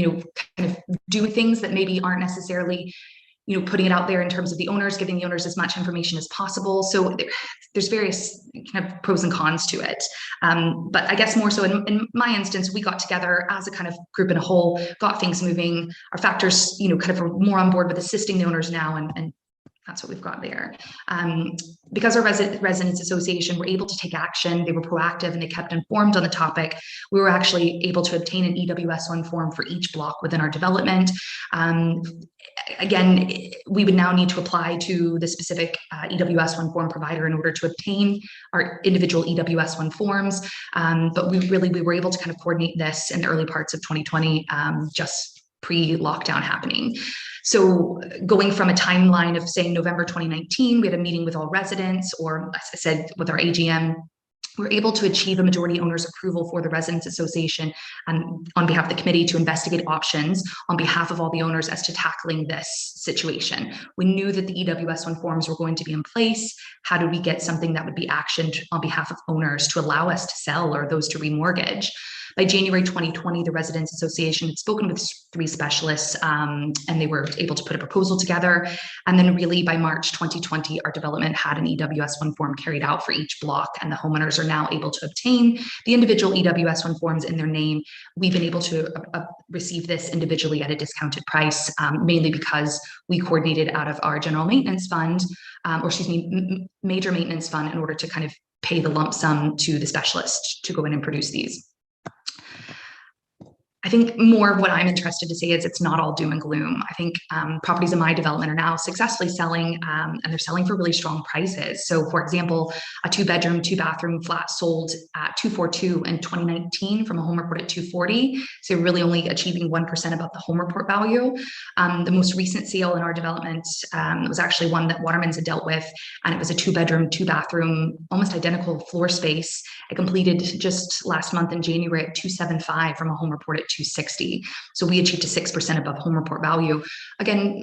kind of doing things that maybe aren't necessarily, putting it out there in terms of the owners, giving the owners as much information as possible. So there's various kind of pros and cons to it. But I guess more so in my instance, we got together as a kind of group in a whole, got things moving. Our factors, kind of are more on board with assisting the owners now, and that's what we've got there. Because our residents association were able to take action, they were proactive and they kept informed on the topic. We were actually able to obtain an EWS1 form for each block within our development. Again, we would now need to apply to the specific EWS1 form provider in order to obtain our individual EWS1 forms. But we were able to kind of coordinate this in the early parts of 2020, just pre-lockdown happening. So going from a timeline of saying November 2019, we had a meeting with all residents, or as I said, with our AGM, we were able to achieve a majority owner's approval for the Residents Association and on behalf of the committee to investigate options on behalf of all the owners as to tackling this situation. We knew that the EWS1 forms were going to be in place. How do we get something that would be actioned on behalf of owners to allow us to sell or those to remortgage? By January 2020, the Residents Association had spoken with 3 specialists, and they were able to put a proposal together. And then really by March 2020, our development had an EWS1 form carried out for each block, and the homeowners are now able to obtain the individual EWS1 forms in their name. We've been able to receive this individually at a discounted price, mainly because we coordinated out of our general maintenance fund, major maintenance fund, in order to kind of pay the lump sum to the specialist to go in and produce these. I think more of what I'm interested to say is it's not all doom and gloom. I think properties in my development are now successfully selling, and they're selling for really strong prices. So for example, a 2-bedroom, 2-bathroom flat sold at $242 in 2019 from a home report at $240. So really only achieving 1% above the home report value. The most recent sale in our development was actually one that Watermans had dealt with, and it was a 2-bedroom, 2-bathroom, almost identical floor space. It completed just last month in January at $275 from a home report at $260. So we achieved a 6% above home report value. Again,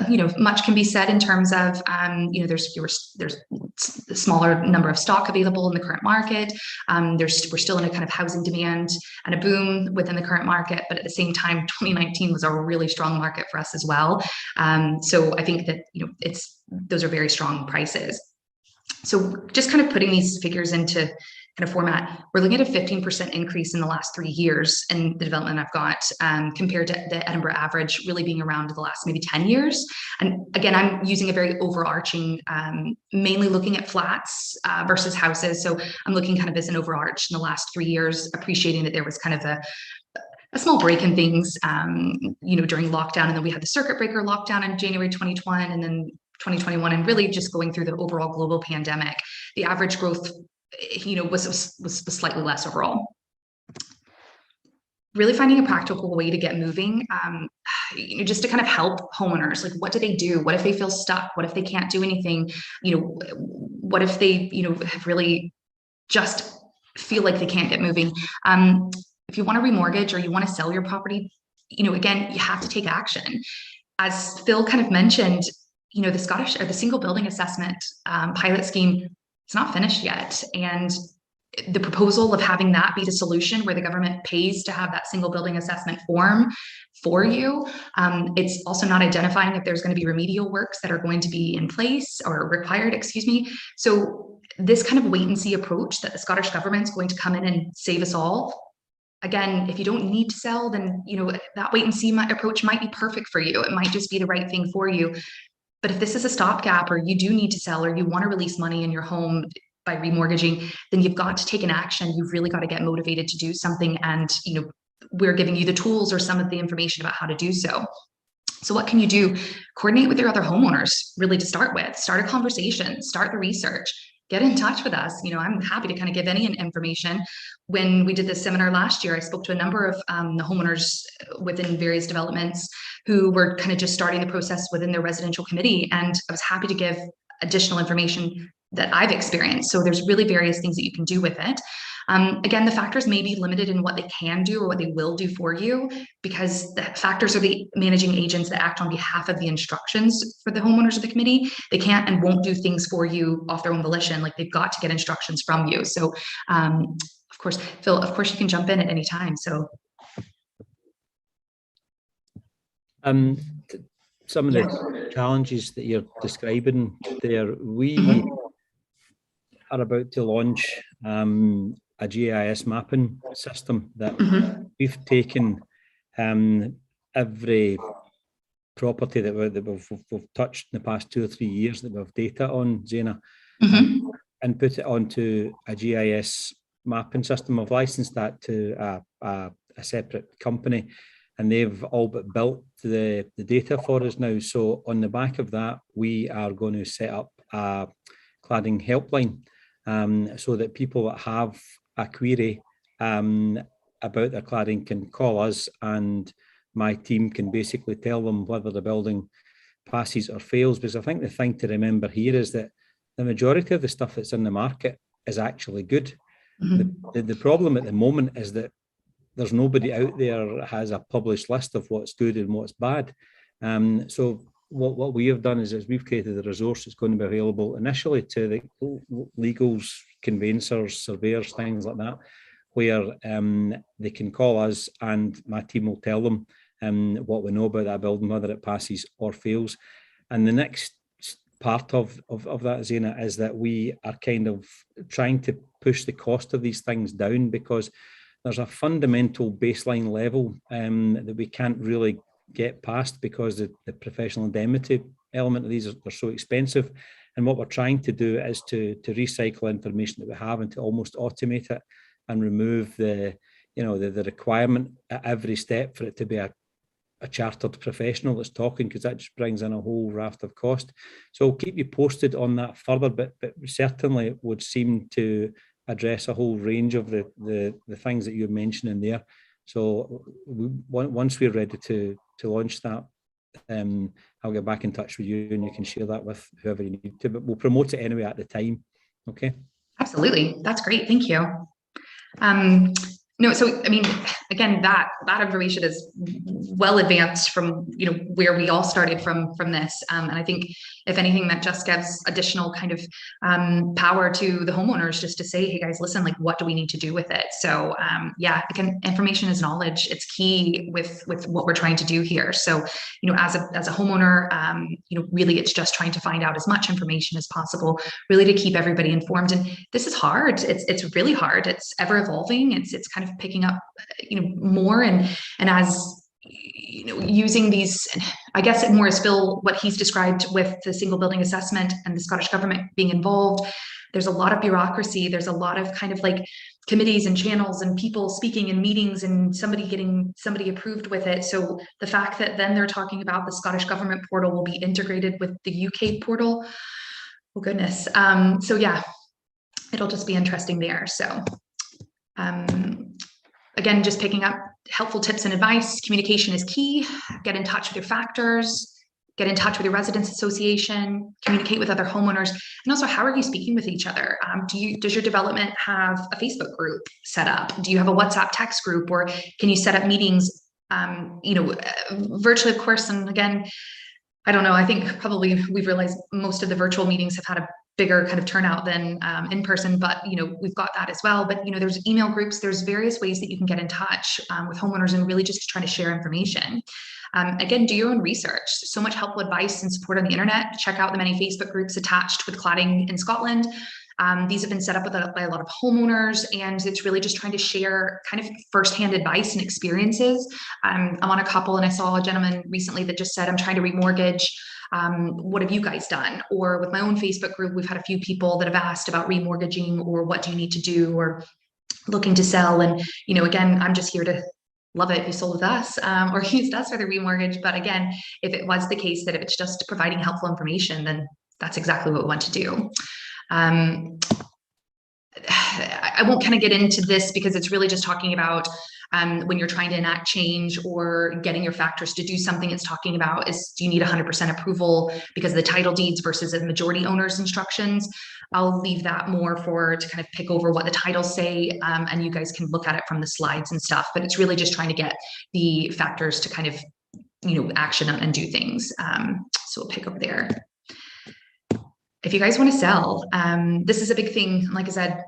you know, much can be said in terms of, you know, there's a smaller number of stock available in the current market. We're still in a kind of housing demand and a boom within the current market, but at the same time, 2019 was a really strong market for us as well. So I think that, you know, those are very strong prices. So just kind of putting these figures into kind of format, we're looking at a 15% increase in the last 3 years in the development I've got, compared to the Edinburgh average really being around the last maybe 10 years. And again, I'm using a very overarching, mainly looking at flats versus houses. So I'm looking kind of as an overarch in the last 3 years, appreciating that there was kind of a small break in things, you know, during lockdown. And then we had the circuit breaker lockdown in January 2020 and then 2021, and really just going through the overall global pandemic. The average growth, you know, was slightly less overall. Really finding a practical way to get moving, you know, just to kind of help homeowners. Like, what do they do? What if they feel stuck? What if they can't do anything? You know, what if they, you know, have really just feel like they can't get moving? If you want to remortgage or you want to sell your property, you know, again, you have to take action. As Phil kind of mentioned, you know, the Scottish or the single building assessment pilot scheme, it's not finished yet. And the proposal of having that be the solution where the government pays to have that single building assessment form for you. It's also not identifying if there's going to be remedial works that are going to be in place or required, excuse me. So this kind of wait and see approach that the Scottish government's going to come in and save us all. Again, if you don't need to sell, then, you know, that wait and see approach might be perfect for you. It might just be the right thing for you. But if this is a stopgap, or you do need to sell, or you want to release money in your home by remortgaging, then you've got to take an action. You've really got to get motivated to do something. And, you know, we're giving you the tools or some of the information about how to do so. So what can you do? Coordinate with your other homeowners, really, to start with. Start a conversation, start the research, get in touch with us. You know, I'm happy to kind of give any information. When we did this seminar last year, I spoke to a number of the homeowners within various developments who were kind of just starting the process within their residential committee. And I was happy to give additional information that I've experienced. So there's really various things that you can do with it. Again, the factors may be limited in what they can do or what they will do for you, because the factors are the managing agents that act on behalf of the instructions for the homeowners of the committee. They can't and won't do things for you off their own volition. Like, they've got to get instructions from you. So of course, Phil, of course you can jump in at any time. So some of the challenges that you're describing there, we are about to launch a GIS mapping system that we've taken every property that we've touched in the past 2 or 3 years that we have data on, Zaina, and put it onto a GIS mapping system. I've licensed that to a separate company, and they've all but built the data for us now. So on the back of that, we are going to set up a cladding helpline, so that people that have a query about their cladding can call us, and my team can basically tell them whether the building passes or fails. Because I think the thing to remember here is that the majority of the stuff that's in the market is actually good. The problem at the moment is that there's nobody out there that has a published list of what's good and what's bad. So what we have done is we've created a resource that's going to be available initially to the legals, conveyancers, surveyors, things like that, where they can call us and my team will tell them what we know about that building, whether it passes or fails. And the next part of that, Zaina, is that we are kind of trying to push the cost of these things down, because there's a fundamental baseline level that we can't really get past, because the professional indemnity element of these are so expensive. And what we're trying to do is to recycle information that we have and to almost automate it and remove the requirement at every step for it to be a chartered professional that's talking, because that just brings in a whole raft of cost. So I'll keep you posted on that further, but certainly would seem to address a whole range of the things that you're mentioning there. So once we're ready to launch that, I'll get back in touch with you and you can share that with whoever you need to, but we'll promote it anyway at the time. Okay. Absolutely. That's great. Thank you. No, so I mean, again, that information is well advanced from where we all started from this, and I think if anything, that just gives additional kind of power to the homeowners, just to say, hey guys, listen, like, what do we need to do with it? So yeah, again, information is knowledge. It's key with what we're trying to do here. So as a homeowner, really, it's just trying to find out as much information as possible, really to keep everybody informed. And this is hard. It's really hard. It's ever evolving. It's kind of picking up more, and as using these, I guess it more as Phil, what he's described with the single building assessment and the Scottish government being involved. There's a lot of bureaucracy. There's a lot of kind of like committees and channels and people speaking in meetings and somebody getting somebody approved with it. So the fact that then they're talking about the Scottish government portal will be integrated with the UK portal, oh goodness. So yeah, it'll just be interesting there. So again, just picking up helpful tips and advice. Communication is key. Get in touch with your factors, get in touch with your residents association, communicate with other homeowners. And also, how are you speaking with each other? Does your development have a Facebook group set up? Do you have a WhatsApp text group, or can you set up meetings, virtually, of course? And again, I don't know, I think probably we've realized most of the virtual meetings have had a bigger kind of turnout than in person, but we've got that as well. But there's email groups, there's various ways that you can get in touch with homeowners and really just try to share information. Again, do your own research. So much helpful advice and support on the internet. Check out the many Facebook groups attached with cladding in Scotland. These have been set up by a lot of homeowners, and it's really just trying to share kind of firsthand advice and experiences. I'm on a couple, and I saw a gentleman recently that just said, I'm trying to remortgage. What have you guys done? Or with my own Facebook group, we've had a few people that have asked about remortgaging, or what do you need to do, or looking to sell. And, again, I'm just here to love it if you sold with us, or used us for the remortgage. But again, if it was the case that if it's just providing helpful information, then that's exactly what we want to do. I won't kind of get into this because it's really just talking about when you're trying to enact change or getting your factors to do something. It's talking about do you need 100% approval because of the title deeds versus a majority owner's instructions. I'll leave that more to kind of pick over what the titles say, and you guys can look at it from the slides and stuff. But it's really just trying to get the factors to kind of action and do things. So we'll pick up there. If you guys want to sell, this is a big thing. Like I said,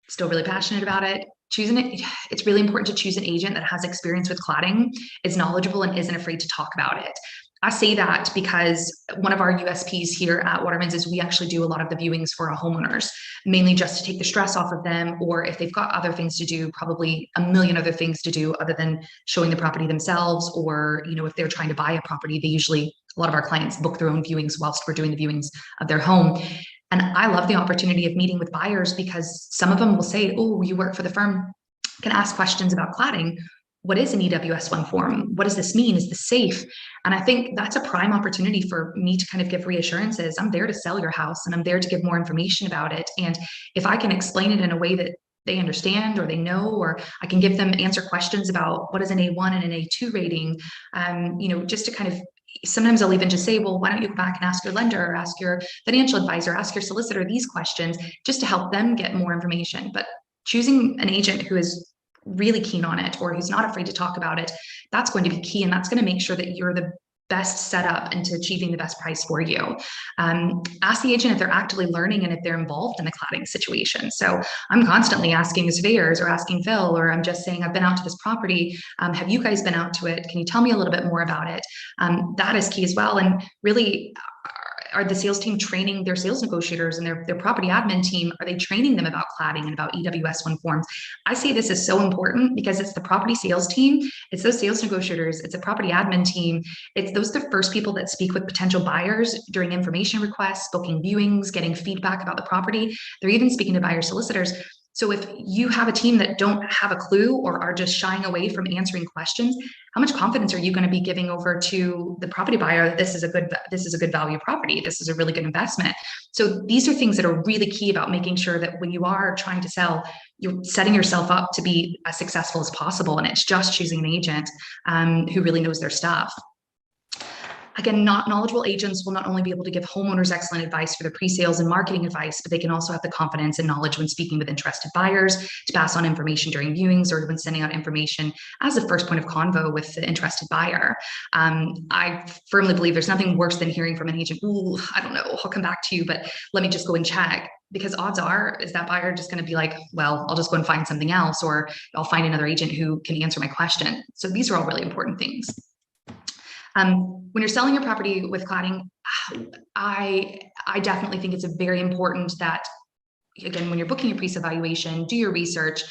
still really passionate about it. It's really important to choose an agent that has experience with cladding, is knowledgeable, and isn't afraid to talk about it. I say that because one of our USPs here at Watermans is we actually do a lot of the viewings for our homeowners, mainly just to take the stress off of them, or if they've got other things to do, probably a million other things to do other than showing the property themselves, or if they're trying to buy a property, a lot of our clients book their own viewings whilst we're doing the viewings of their home. And I love the opportunity of meeting with buyers, because some of them will say, oh, you work for the firm, can ask questions about cladding. What is an EWS1 form? What does this mean? Is this safe? And I think that's a prime opportunity for me to kind of give reassurances. I'm there to sell your house, and I'm there to give more information about it. And if I can explain it in a way that they understand or they know, or I can give them answer questions about what is an A1 and an A2 rating, just to kind of, sometimes I'll even just say, well, why don't you go back and ask your lender, or ask your financial advisor, ask your solicitor these questions, just to help them get more information. But choosing an agent who is really keen on it, or who's not afraid to talk about it, that's going to be key. And that's going to make sure that you're the best setup into achieving the best price for you. Ask the agent if they're actively learning and if they're involved in the cladding situation. So I'm constantly asking the surveyors or asking Phil, or I'm just saying, I've been out to this property. Have you guys been out to it? Can you tell me a little bit more about it? That is key as well. And really, are the sales team training their sales negotiators and their property admin team? Are they training them about cladding and about EWS1 forms? I say this is so important because it's the property sales team, it's those sales negotiators, it's a property admin team. Those are the first people that speak with potential buyers during information requests, booking viewings, getting feedback about the property. They're even speaking to buyer solicitors. So if you have a team that don't have a clue or are just shying away from answering questions, how much confidence are you going to be giving over to the property buyer that this is a good value property, this is a really good investment? So these are things that are really key about making sure that when you are trying to sell, you're setting yourself up to be as successful as possible. And it's just choosing an agent who really knows their stuff. Again, not knowledgeable agents will not only be able to give homeowners excellent advice for their pre-sales and marketing advice, but they can also have the confidence and knowledge when speaking with interested buyers to pass on information during viewings or when sending out information as a first point of convo with the interested buyer. I firmly believe there's nothing worse than hearing from an agent, ooh, I don't know, I'll come back to you, but let me just go and check. Because odds are, is that buyer just going to be like, well, I'll just go and find something else, or I'll find another agent who can answer my question. So these are all really important things. When you're selling your property with cladding, I definitely think it's very important that, again, when you're booking your pre-sale valuation, do your research.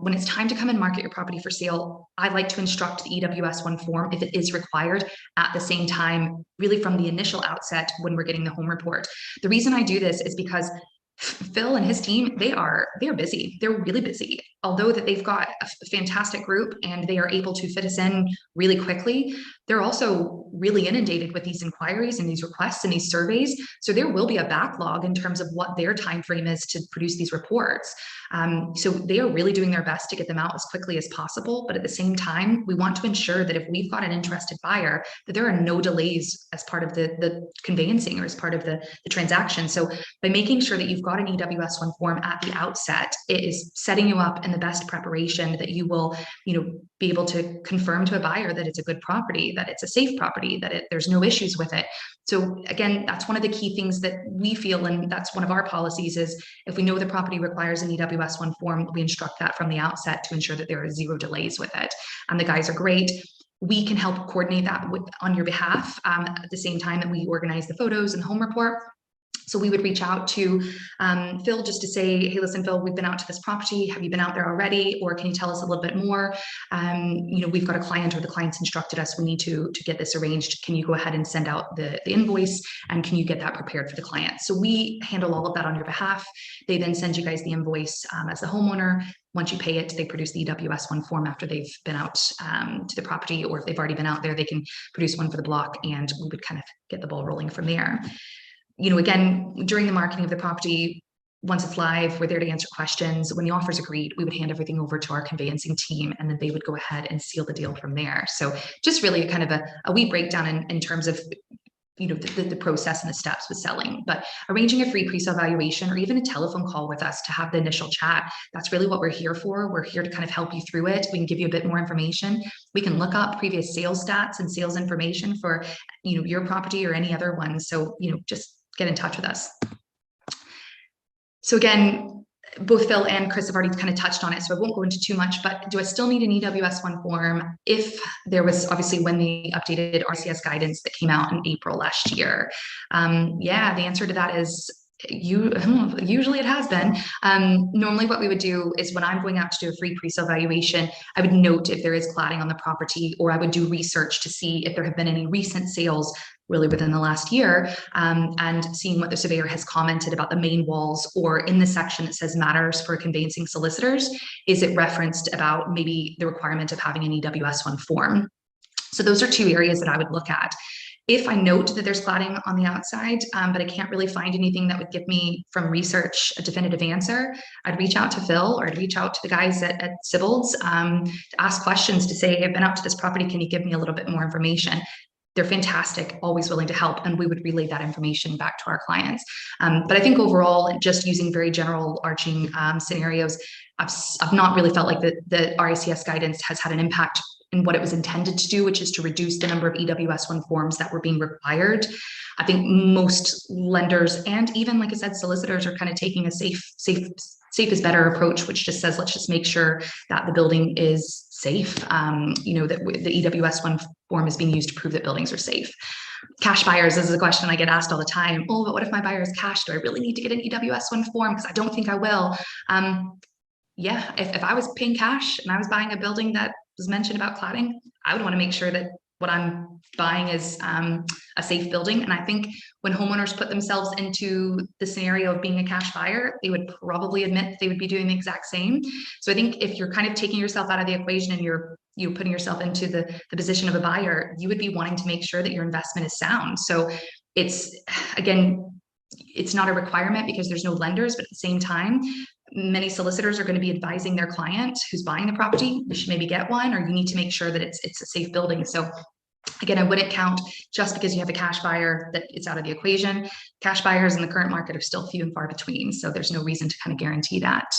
When it's time to come and market your property for sale, I like to instruct the EWS1 form if it is required at the same time, really from the initial outset when we're getting the home report. The reason I do this is because Phil and his team, they are busy. They're really busy. Although that they've got a fantastic group and they are able to fit us in really quickly, they're also really inundated with these inquiries and these requests and these surveys. So there will be a backlog in terms of what their time frame is to produce these reports. So they are really doing their best to get them out as quickly as possible. But at the same time, we want to ensure that if we've got an interested buyer, that there are no delays as part of the conveyancing or as part of the transaction. So by making sure that you've got an EWS1 form at the outset, it is setting you up in the best preparation that you will, be able to confirm to a buyer that it's a good property, that it's a safe property, that there's no issues with it. So again, that's one of the key things that we feel, and that's one of our policies, is if we know the property requires an EWS1 form, we instruct that from the outset to ensure that there are zero delays with it. And the guys are great. We can help coordinate that on your behalf at the same time that we organize the photos and the home report. So we would reach out to Phil just to say, hey, listen, Phil, we've been out to this property. Have you been out there already? Or can you tell us a little bit more? We've got a client, or the client's instructed us, we need to get this arranged. Can you go ahead and send out the invoice? And can you get that prepared for the client? So we handle all of that on your behalf. They then send you guys the invoice as the homeowner. Once you pay it, they produce the EWS1 form after they've been out to the property, or if they've already been out there, they can produce one for the block, and we would kind of get the ball rolling from there. Again, during the marketing of the property, once it's live, we're there to answer questions. When the offer's agreed, we would hand everything over to our conveyancing team, and then they would go ahead and seal the deal from there. So just really kind of a wee breakdown in terms of the process and the steps with selling. But arranging a free pre-sale valuation or even a telephone call with us to have the initial chat, that's really what we're here for. We're here to kind of help you through it. We can give you a bit more information. We can look up previous sales stats and sales information for your property or any other one. So just get in touch with us. So again, both Phil and Chris have already kind of touched on it, so I won't go into too much, but do I still need an EWS1 form? If there was, obviously, when the updated RCS guidance that came out in April last year, yeah, the answer to that is usually it has been. Normally what we would do is when I'm going out to do a free pre-sale valuation, I would note if there is cladding on the property, or I would do research to see if there have been any recent sales really within the last year, and seeing what the surveyor has commented about the main walls, or in the section that says matters for conveyancing solicitors, is it referenced about maybe the requirement of having an EWS1 form? So those are two areas that I would look at. If I note that there's cladding on the outside, but I can't really find anything that would give me from research a definitive answer, I'd reach out to Phil, or I'd reach out to the guys at Sybil's to ask questions, to say, I've been out to this property, can you give me a little bit more information? They're fantastic, always willing to help, and we would relay that information back to our clients. But I think overall, just using very general arching scenarios, I've not really felt like the RICS guidance has had an impact and what it was intended to do, which is to reduce the number of EWS1 forms that were being required. I think most lenders and even, like I said, solicitors are kind of taking a safe is better approach, which just says, let's just make sure that the building is safe. You know, that the EWS1 form is being used to prove that buildings are safe. Cash buyers, this is a question I get asked all the time. Oh, but what if my buyer is cash? Do I really need to get an EWS1 form? Because I don't think I will. Yeah, if I was paying cash and I was buying a building that was mentioned about cladding, I would want to make sure that what I'm buying is a safe building. And I think when homeowners put themselves into the scenario of being a cash buyer, they would probably admit they would be doing the exact same. So I think if you're kind of taking yourself out of the equation and you're putting yourself into the position of a buyer, you would be wanting to make sure that your investment is sound. So it's, again, it's not a requirement because there's no lenders, but at the same time, many solicitors are going to be advising their client who's buying the property, you should maybe get one, or you need to make sure that it's a safe building. So again, I wouldn't count just because you have a cash buyer that it's out of the equation. Cash buyers in the current market are still few and far between. So there's no reason to kind of guarantee that.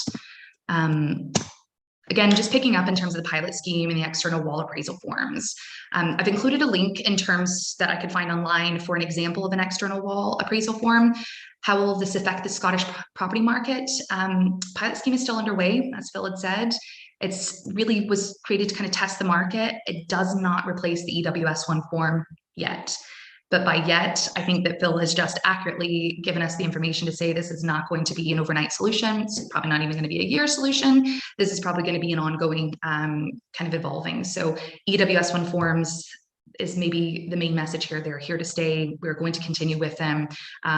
Again, just picking up in terms of the pilot scheme and the external wall appraisal forms. I've included a link in terms that I could find online for an example of an external wall appraisal form. How will this affect the Scottish property market? Pilot scheme is still underway, as Phil had said. It's really was created to kind of test the market. It does not replace the EWS1 form yet. But by yet, I think that Phil has just accurately given us the information to say this is not going to be an overnight solution. It's probably not even going to be a year solution. This is probably going to be an ongoing kind of evolving. So EWS1 forms is maybe the main message here. They're here to stay. We're going to continue with them.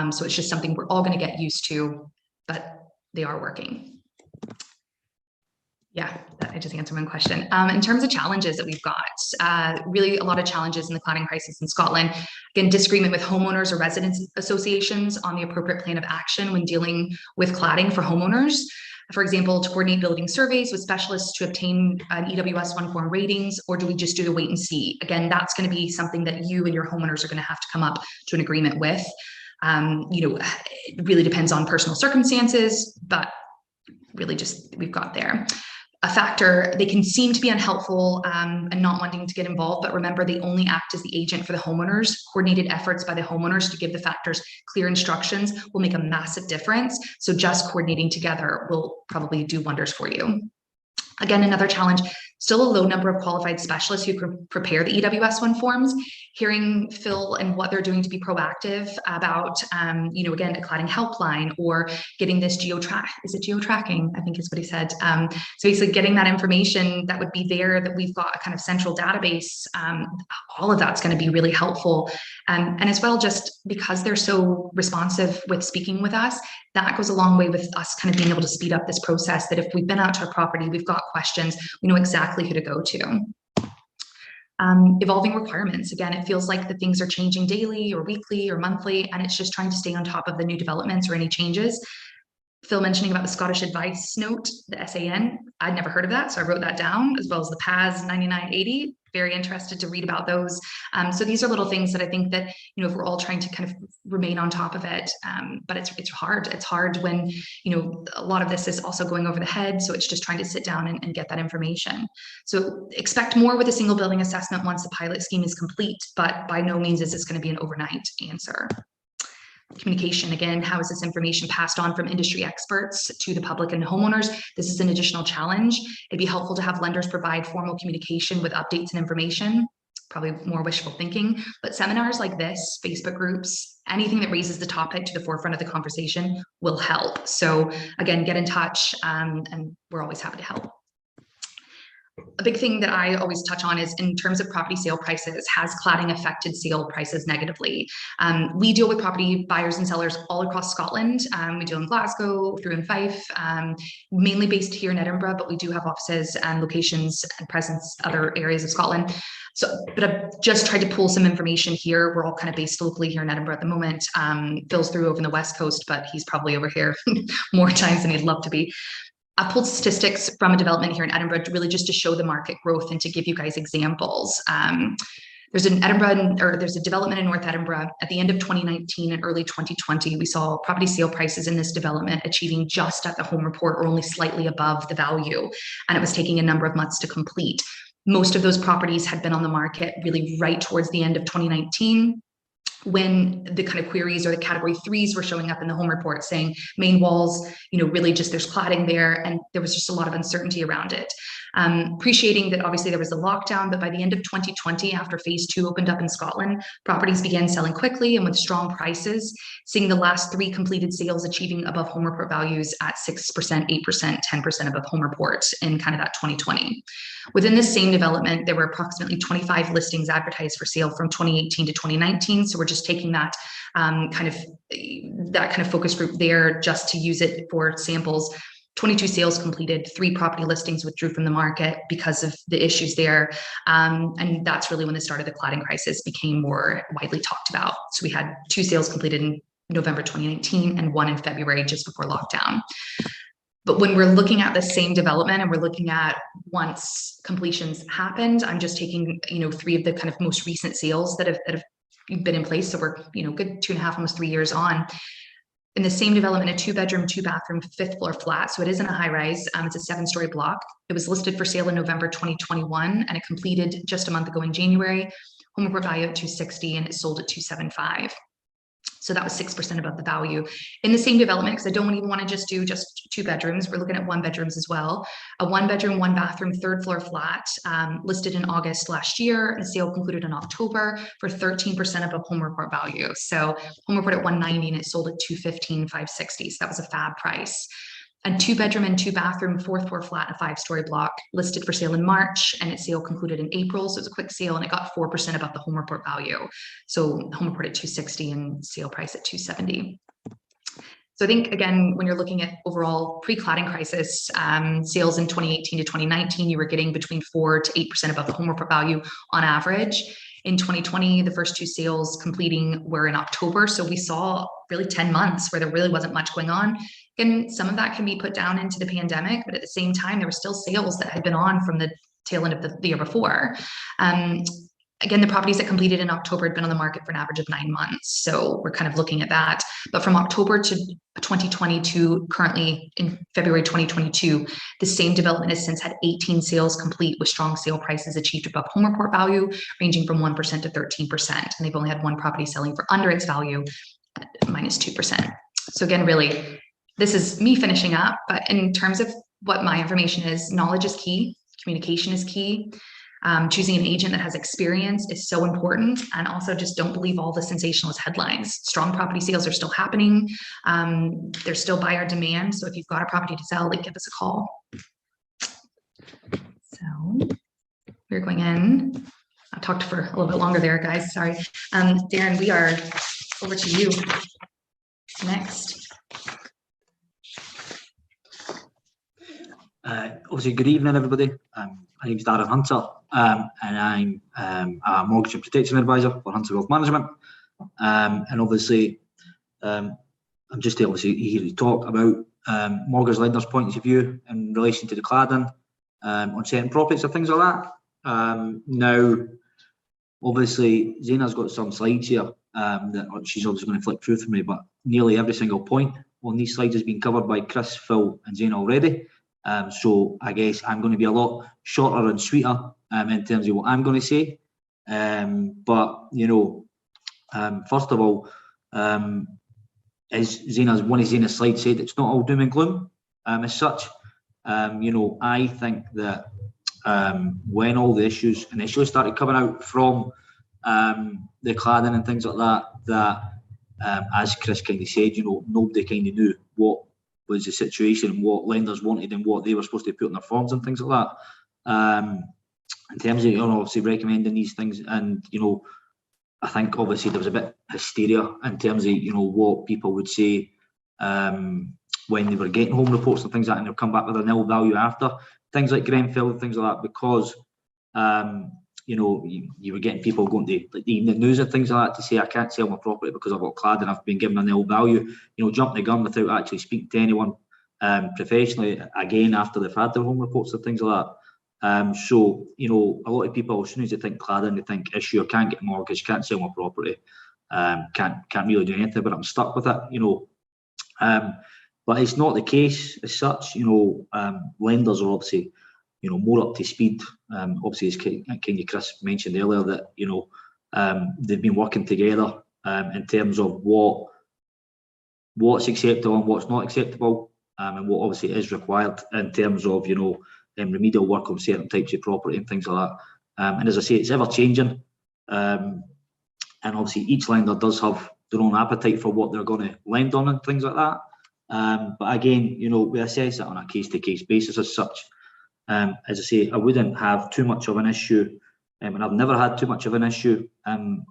So it's just something we're all going to get used to, but they are working. Yeah, I just answered one question. In terms of challenges that we've got, really a lot of challenges in the cladding crisis in Scotland. Again, disagreement with homeowners or residents associations on the appropriate plan of action when dealing with cladding for homeowners. For example, to coordinate building surveys with specialists to obtain an EWS1 form ratings, or do we just do the wait and see? Again, that's going to be something that you and your homeowners are going to have to come up to an agreement with. You know, it really depends on personal circumstances, but really just we've got there. A factor, they can seem to be unhelpful and not wanting to get involved, but remember they only act as the agent for the homeowners. Coordinated efforts by the homeowners to give the factors clear instructions will make a massive difference. So just coordinating together will probably do wonders for you. Again, another challenge, still a low number of qualified specialists who can prepare the EWS1 forms. Hearing Phil and what they're doing to be proactive about, you know, again, a cladding helpline or getting this geo-tracking, I think is what he said. So basically getting that information that would be there, that we've got a kind of central database, all of that's going to be really helpful. And as well, just because they're so responsive with speaking with us, that goes a long way with us kind of being able to speed up this process, that if we've been out to a property, we've got questions, we know exactly who to go to. Evolving requirements. Again, it feels like the things are changing daily or weekly or monthly, and it's just trying to stay on top of the new developments or any changes. Phil mentioning about the Scottish Advice Note, the SAN, I'd never heard of that, so I wrote that down, as well as the PAS 9980. Very interested to read about those. So these are little things that I think that, you know, if we're all trying to kind of remain on top of it, but it's hard. It's hard when, you know, a lot of this is also going over the head. So it's just trying to sit down and get that information. So expect more with a single building assessment once the pilot scheme is complete, but by no means is this going to be an overnight answer. Communication, again, how is this information passed on from industry experts to the public and homeowners? This is an additional challenge. It'd be helpful to have lenders provide formal communication with updates and information. Probably more wishful thinking, but seminars like this, Facebook groups, anything that raises the topic to the forefront of the conversation will help. So again, get in touch and we're always happy to help. A big thing that I always touch on is in terms of property sale prices, has cladding affected sale prices negatively? We deal with property buyers and sellers all across Scotland. We deal in Glasgow, through in Fife, mainly based here in Edinburgh, but we do have offices and locations and presence other areas of Scotland. So, but I've just tried to pull some information here. We're all kind of based locally here in Edinburgh at the moment. Phil's through over in the West Coast, but he's probably over here more times than he'd love to be. I pulled statistics from a development here in Edinburgh to really just to show the market growth and to give you guys examples. There's a development in North Edinburgh at the end of 2019 and early 2020. We saw property sale prices in this development achieving just at the home report or only slightly above the value, and it was taking a number of months to complete. Most of those properties had been on the market really right towards the end of 2019, when the kind of queries or the category 3s were showing up in the home report saying main walls, really just there's cladding there, and there was just a lot of uncertainty around it. Appreciating that obviously there was a lockdown, but by the end of 2020, after phase 2 opened up in Scotland, properties began selling quickly and with strong prices, seeing the last 3 completed sales achieving above home report values at 6%, 8%, 10% above home report in kind of that 2020. Within this same development, there were approximately 25 listings advertised for sale from 2018 to 2019. So we're just taking that kind of focus group there just to use it for samples. 22 sales completed, 3 property listings withdrew from the market because of the issues there. And that's really when the start of the cladding crisis became more widely talked about. So we had 2 sales completed in November 2019 and 1 in February just before lockdown. But when we're looking at the same development and we're looking at once completions happened, I'm just taking, 3 of the kind of most recent sales that have been in place. So we're, good 2.5, almost 3 years on. In the same development, a 2-bedroom, 2-bathroom, 5th floor flat. So it isn't a high rise. It's a 7-story block. It was listed for sale in November 2021, and it completed just a month ago in January. Home report value at 260, and it sold at 275. So that was 6% above the value. In the same development, because I don't even want to just do just 2 bedrooms, we're looking at 1 bedrooms as well. A 1-bedroom, 1-bathroom, 3rd floor flat, listed in August last year. The sale concluded in October for 13% above home report value. So home report at 190, and it sold at 215, 560. So that was a fab price. A 2-bedroom and 2-bathroom, 4th floor flat, and a 5-story block listed for sale in March, and its sale concluded in April. So it was a quick sale, and it got 4% above the home report value. So home report at 260 and sale price at 270. So I think, again, when you're looking at overall pre-cladding crisis sales in 2018 to 2019, you were getting between 4 to 8% above the home report value on average. In 2020, the first 2 sales completing were in October. So we saw really 10 months where there really wasn't much going on. And some of that can be put down into the pandemic, but at the same time, there were still sales that had been on from the tail end of the year before. Again, the properties that completed in October had been on the market for an average of 9 months. So we're kind of looking at that. But from October to 2020 to currently in February 2022, the same development has since had 18 sales complete with strong sale prices achieved above home report value, ranging from 1% to 13%. And they've only had 1 property selling for under its value at -2%. So again, really, this is me finishing up. But in terms of what my information is, knowledge is key. Communication is key. Choosing an agent that has experience is so important, and also just don't believe all the sensationalist headlines. Strong property sales are still happening. There's still buyer demand. So if you've got a property to sell, give us a call. So we're going in. I talked for a little bit longer there, guys. Sorry. Darren, we are over to you next. Obviously, good evening, everybody. My name is Darren Hunter, and I'm a mortgage and protection advisor for Hunter Wealth Management. And obviously, I'm just obviously here to talk about mortgage lenders' points of view in relation to the cladding on certain properties or things like that. Now, obviously, Zaina's got some slides here that she's obviously going to flip through for me, but nearly every single point on these slides has been covered by Chris, Phil, and Zaina already. So I guess I'm going to be a lot shorter and sweeter in terms of what I'm going to say. But first of all, as one of Zaina's slides said, it's not all doom and gloom as such. I think that when all the issues initially started coming out from the cladding and things like that, as Chris kind of said, nobody kind of knew what was the situation and what lenders wanted and what they were supposed to put in their forms and things like that. In terms of obviously recommending these things, and I think obviously there was a bit hysteria in terms of what people would say when they were getting home reports and things like that, and they'll come back with a nil value after things like Grenfell and things like that, because you were getting people going to like the evening news and things like that to say, I can't sell my property because I've got cladding, I've been given a nil value, jumping the gun without actually speaking to anyone professionally, again, after they've had their home reports and things like that. So, a lot of people, as soon as they think cladding, they think issue, I can't get a mortgage, can't sell my property, can't really do anything, but I'm stuck with it, but it's not the case as such. Lenders are obviously more up to speed. Obviously, as kind of Chris mentioned earlier, that they've been working together in terms of what's acceptable and what's not acceptable, and what obviously is required in terms of remedial work on certain types of property and things like that. And as I say, it's ever changing, and obviously each lender does have their own appetite for what they're going to lend on and things like that. But again, we assess it on a case-to-case basis as such. As I say, I wouldn't have too much of an issue, and I've never had too much of an issue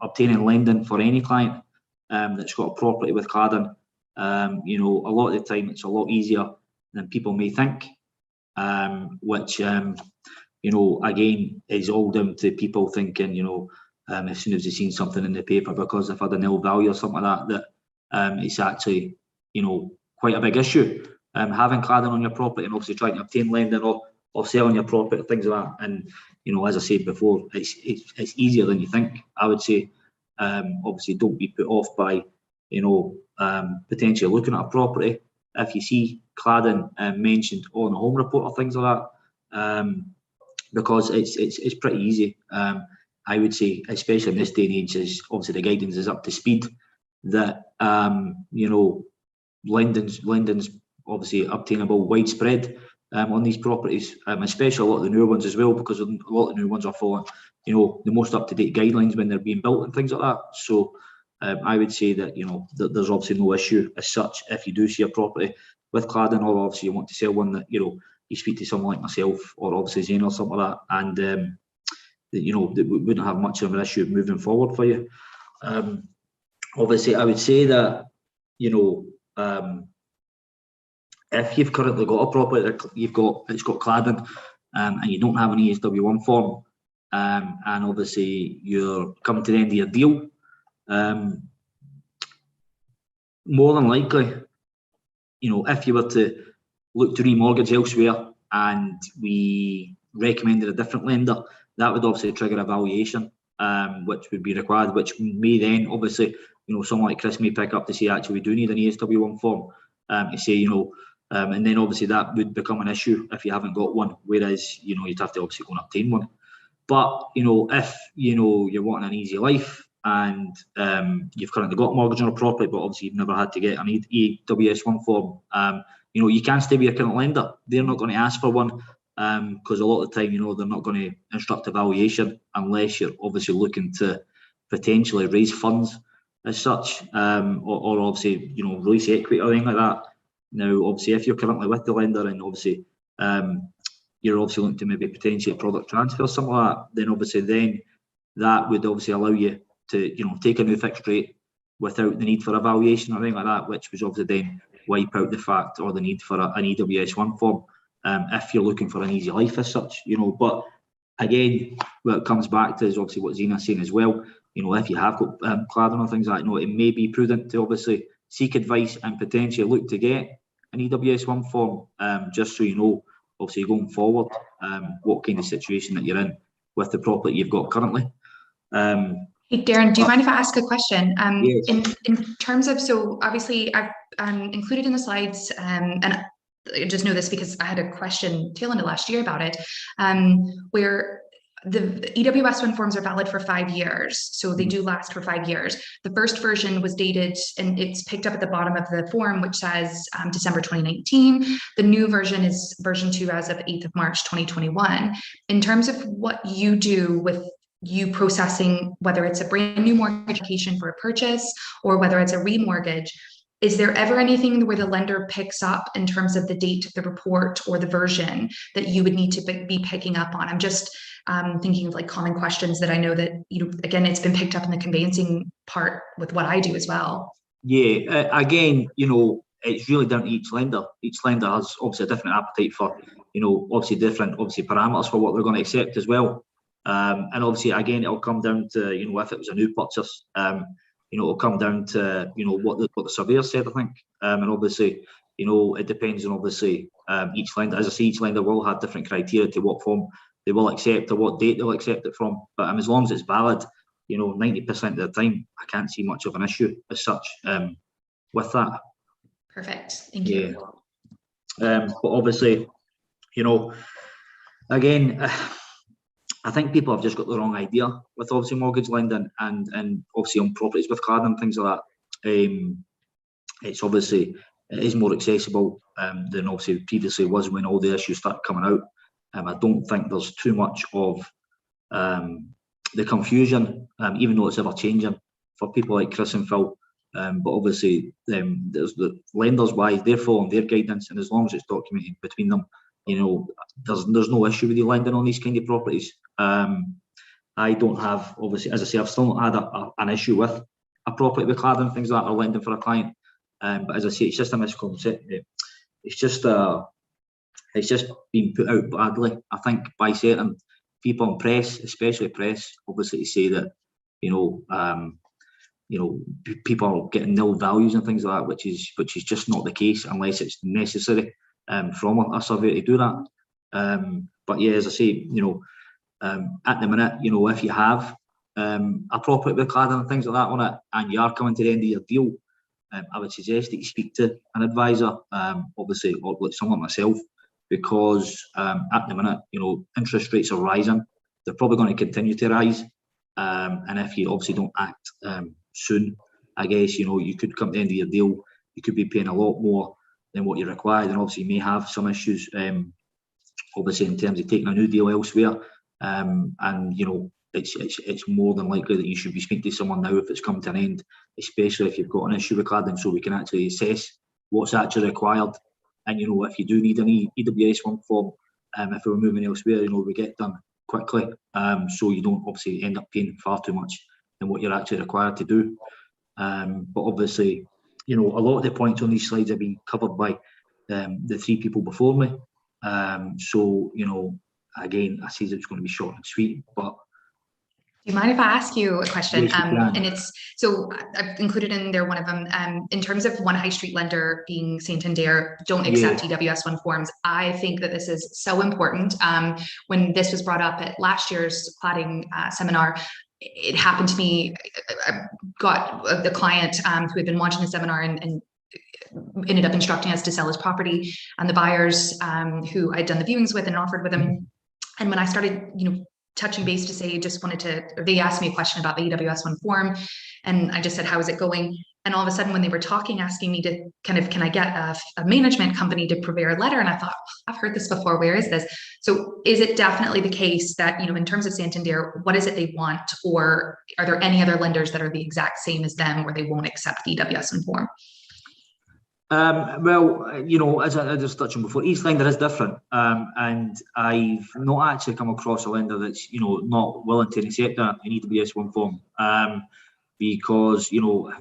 obtaining lending for any client that's got a property with cladding. A lot of the time it's a lot easier than people may think, which again is all down to people thinking, as soon as they've seen something in the paper because they've had a nil value or something like that, it's actually quite a big issue. Having cladding on your property and obviously trying to obtain lending or selling your property, things like that. And as I said before, it's easier than you think, I would say. Obviously, don't be put off by potentially looking at a property if you see cladding mentioned on a home report or things like that, because it's pretty easy. I would say, especially in this day and age, is obviously the guidance is up to speed, that lending's obviously obtainable widespread on these properties, especially a lot of the newer ones as well, because a lot of the new ones are following the most up-to-date guidelines when they're being built and things like that. So I would say that that there's obviously no issue as such if you do see a property with cladding, or obviously you want to sell one that you speak to someone like myself or obviously Zane or something like that, and that that we wouldn't have much of an issue moving forward for you. Obviously, I would say that if you've currently got a property that it's got cladding, and you don't have an EWS1 form, and obviously you're coming to the end of your deal, more than likely, if you were to look to remortgage elsewhere and we recommended a different lender, that would obviously trigger a valuation, which would be required, which may then obviously, someone like Chris may pick up to say, actually, we do need an EWS1 form, to say, and then obviously that would become an issue if you haven't got one, whereas, you'd have to obviously go and obtain one. But, if, you're wanting an easy life and you've currently got a mortgage on a property, but obviously you've never had to get an EWS1 form, you can stay with your current lender. They're not going to ask for one, because a lot of the time, they're not going to instruct a valuation unless you're obviously looking to potentially raise funds as such, or obviously, release equity or anything like that. Now, obviously, if you're currently with the lender and obviously you're obviously looking to maybe potentially product transfer or something like that, then obviously that would obviously allow you to take a new fixed rate without the need for a valuation or anything like that, which was obviously then wipe out the fact or the need for an EWS1 form, if you're looking for an easy life as such. But again, what it comes back to is obviously what Zena's saying as well. If you have got cladding or things like that, it may be prudent to obviously seek advice and potentially look to get an EWS1 form, just so obviously going forward, what kind of situation that you're in with the property you've got currently. Hey, Darren, do you mind if I ask a question? Yes. In terms of, so obviously I've included in the slides, and I just know this because I had a question tail end of last year about it, where the EWS1 forms are valid for 5 years. So they do last for 5 years. The first version was dated, and it's picked up at the bottom of the form, which says December 2019. The new version is version 2 as of 8th of March 2021. In terms of what you do with you processing, whether it's a brand new mortgage application for a purchase or whether it's a remortgage, is there ever anything where the lender picks up in terms of the date of the report or the version that you would need to be picking up on? I'm just thinking of like common questions that I know that, again, it's been picked up in the conveyancing part with what I do as well. Yeah, again, it's really down to each lender. Each lender has obviously a different appetite for, obviously different parameters for what they're going to accept as well. And obviously, again, it'll come down to, if it was a new purchase, it'll come down to, what the surveyor said, I think. And obviously, it depends on obviously each lender. As I say, each lender will have different criteria to what form they will accept or what date they'll accept it from. But as long as it's valid, 90% of the time, I can't see much of an issue as such with that. Perfect. Thank you. But obviously, again, I think people have just got the wrong idea with obviously mortgage lending and obviously on properties with cladding and things like that. It's obviously, it is more accessible than obviously previously was when all the issues started coming out. I don't think there's too much of the confusion, even though it's ever changing for people like Chris and Phil. But obviously, there's the lenders wise, they're following their guidance, and as long as it's documented between them, you know, there's no issue with you lending on these kind of properties. I don't have, obviously, as I say, I've still not had an issue with a property with cladding, things like that, or lending for a client. But as I say, it's just a misconception. It's just been put out badly, I think, by certain people in press, especially press, obviously, to say that, you know, people are getting nil values and things like that, which is just not the case unless it's necessary from a survey to do that. But yeah, as I say, you know, at the minute, you know, if you have a property with cladding and things like that on it, and you are coming to the end of your deal, I would suggest that you speak to an advisor, obviously, or like someone like myself, because at the minute, you know, interest rates are rising. They're probably going to continue to rise, and if you obviously don't act soon, I guess, you know, you could come to the end of your deal, you could be paying a lot more than what you're required, and obviously you may have some issues, obviously in terms of taking a new deal elsewhere, and you know, it's more than likely that you should be speaking to someone now if it's come to an end, especially if you've got an issue with cladding, so we can actually assess what's actually required. And you know, if you do need an EWS1 form, if we're moving elsewhere, you know, we get done quickly, so you don't obviously end up paying far too much than what you're actually required to do. But obviously, you know, a lot of the points on these slides have been covered by the three people before me. So, you know, again, I say it's going to be short and sweet, but do you mind if I ask you a question? Yes, you can. And it's, so I've included in there one of them, in terms of one high street lender being Santander, don't accept EWS1 forms. I think that this is so important. When this was brought up at last year's cladding seminar, it happened to me. I got the client who had been watching the seminar and ended up instructing us to sell his property, and the buyers who I'd done the viewings with and offered with him. And when I started, you know, touching base to say, just wanted to, they asked me a question about the EWS1 form, and I just said, how is it going? And all of a sudden, when they were talking, asking me to kind of, can I get a management company to prepare a letter? And I thought, I've heard this before. Where is this? So is it definitely the case that, you know, in terms of Santander, what is it they want? Or are there any other lenders that are the exact same as them where they won't accept the EWS1 form? Well, you know, as I just touched on before, each lender is different, and I've not actually come across a lender that's, you know, not willing to accept an EWS1 form, because, you know,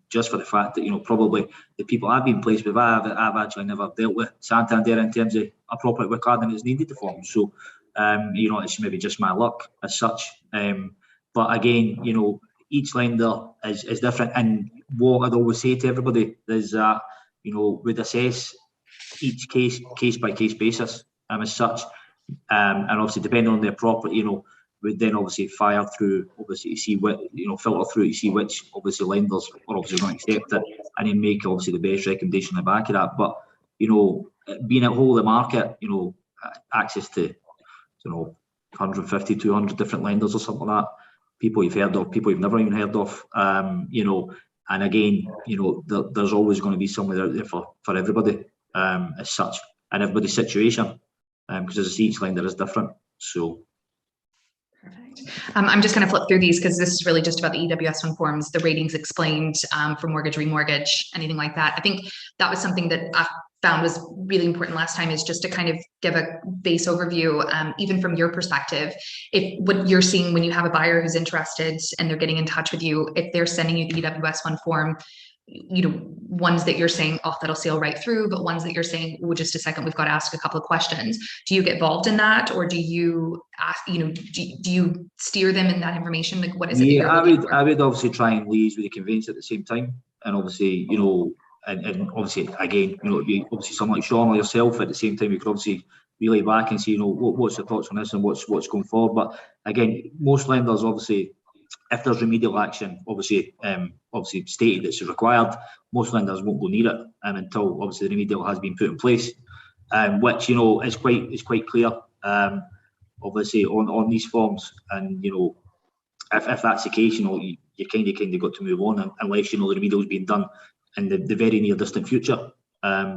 just for the fact that, you know, probably the people I've been placed with, I've actually never dealt with Santander in terms of a property with cladding that's needed the form. So, you know, it's maybe just my luck as such. But again, you know, each lender is different, and what I'd always say to everybody is that, you know, we'd assess each case by case basis as such, and obviously depending on their property, you know, we'd then obviously fire through, obviously to see what, you know, filter through to see which obviously lenders are obviously going to accept it, and then make obviously the best recommendation on the back of that. But, you know, being at whole of the market, you know, access to, you know, 150, 200 different lenders or something like that, people you've heard of, people you've never even heard of, you know. And again, you know, there's always going to be somewhere out there for everybody, as such, and everybody's situation, because as I see, each lender is different. So. Perfect. I'm just going to flip through these because this is really just about the EWS1 forms, the ratings explained for mortgage, remortgage, anything like that. I think that was something that I found was really important last time, is just to kind of give a base overview, even from your perspective, if what you're seeing when you have a buyer who's interested and they're getting in touch with you, if they're sending you the EWS1 form, you know, ones that you're saying, oh, that'll sail right through, but ones that you're saying, well, just a second, we've got to ask a couple of questions. Do you get involved in that, or do you ask, you know, do you steer them in that information? Like, what is it? Yeah, I would obviously try and liaise with the conveyancer at the same time, and obviously, you know, and obviously again, you know, it'd be obviously someone like Sean or yourself at the same time. You could obviously relay back and see, you know, what's the thoughts on this and what's going forward. But again, most lenders obviously, if there's remedial action, obviously stated it's required, most lenders won't go near it until obviously the remedial has been put in place, which, you know, is quite clear obviously on these forms. And if that's the case, you kind of got to move on, unless the remedial's being done in the very near distant future,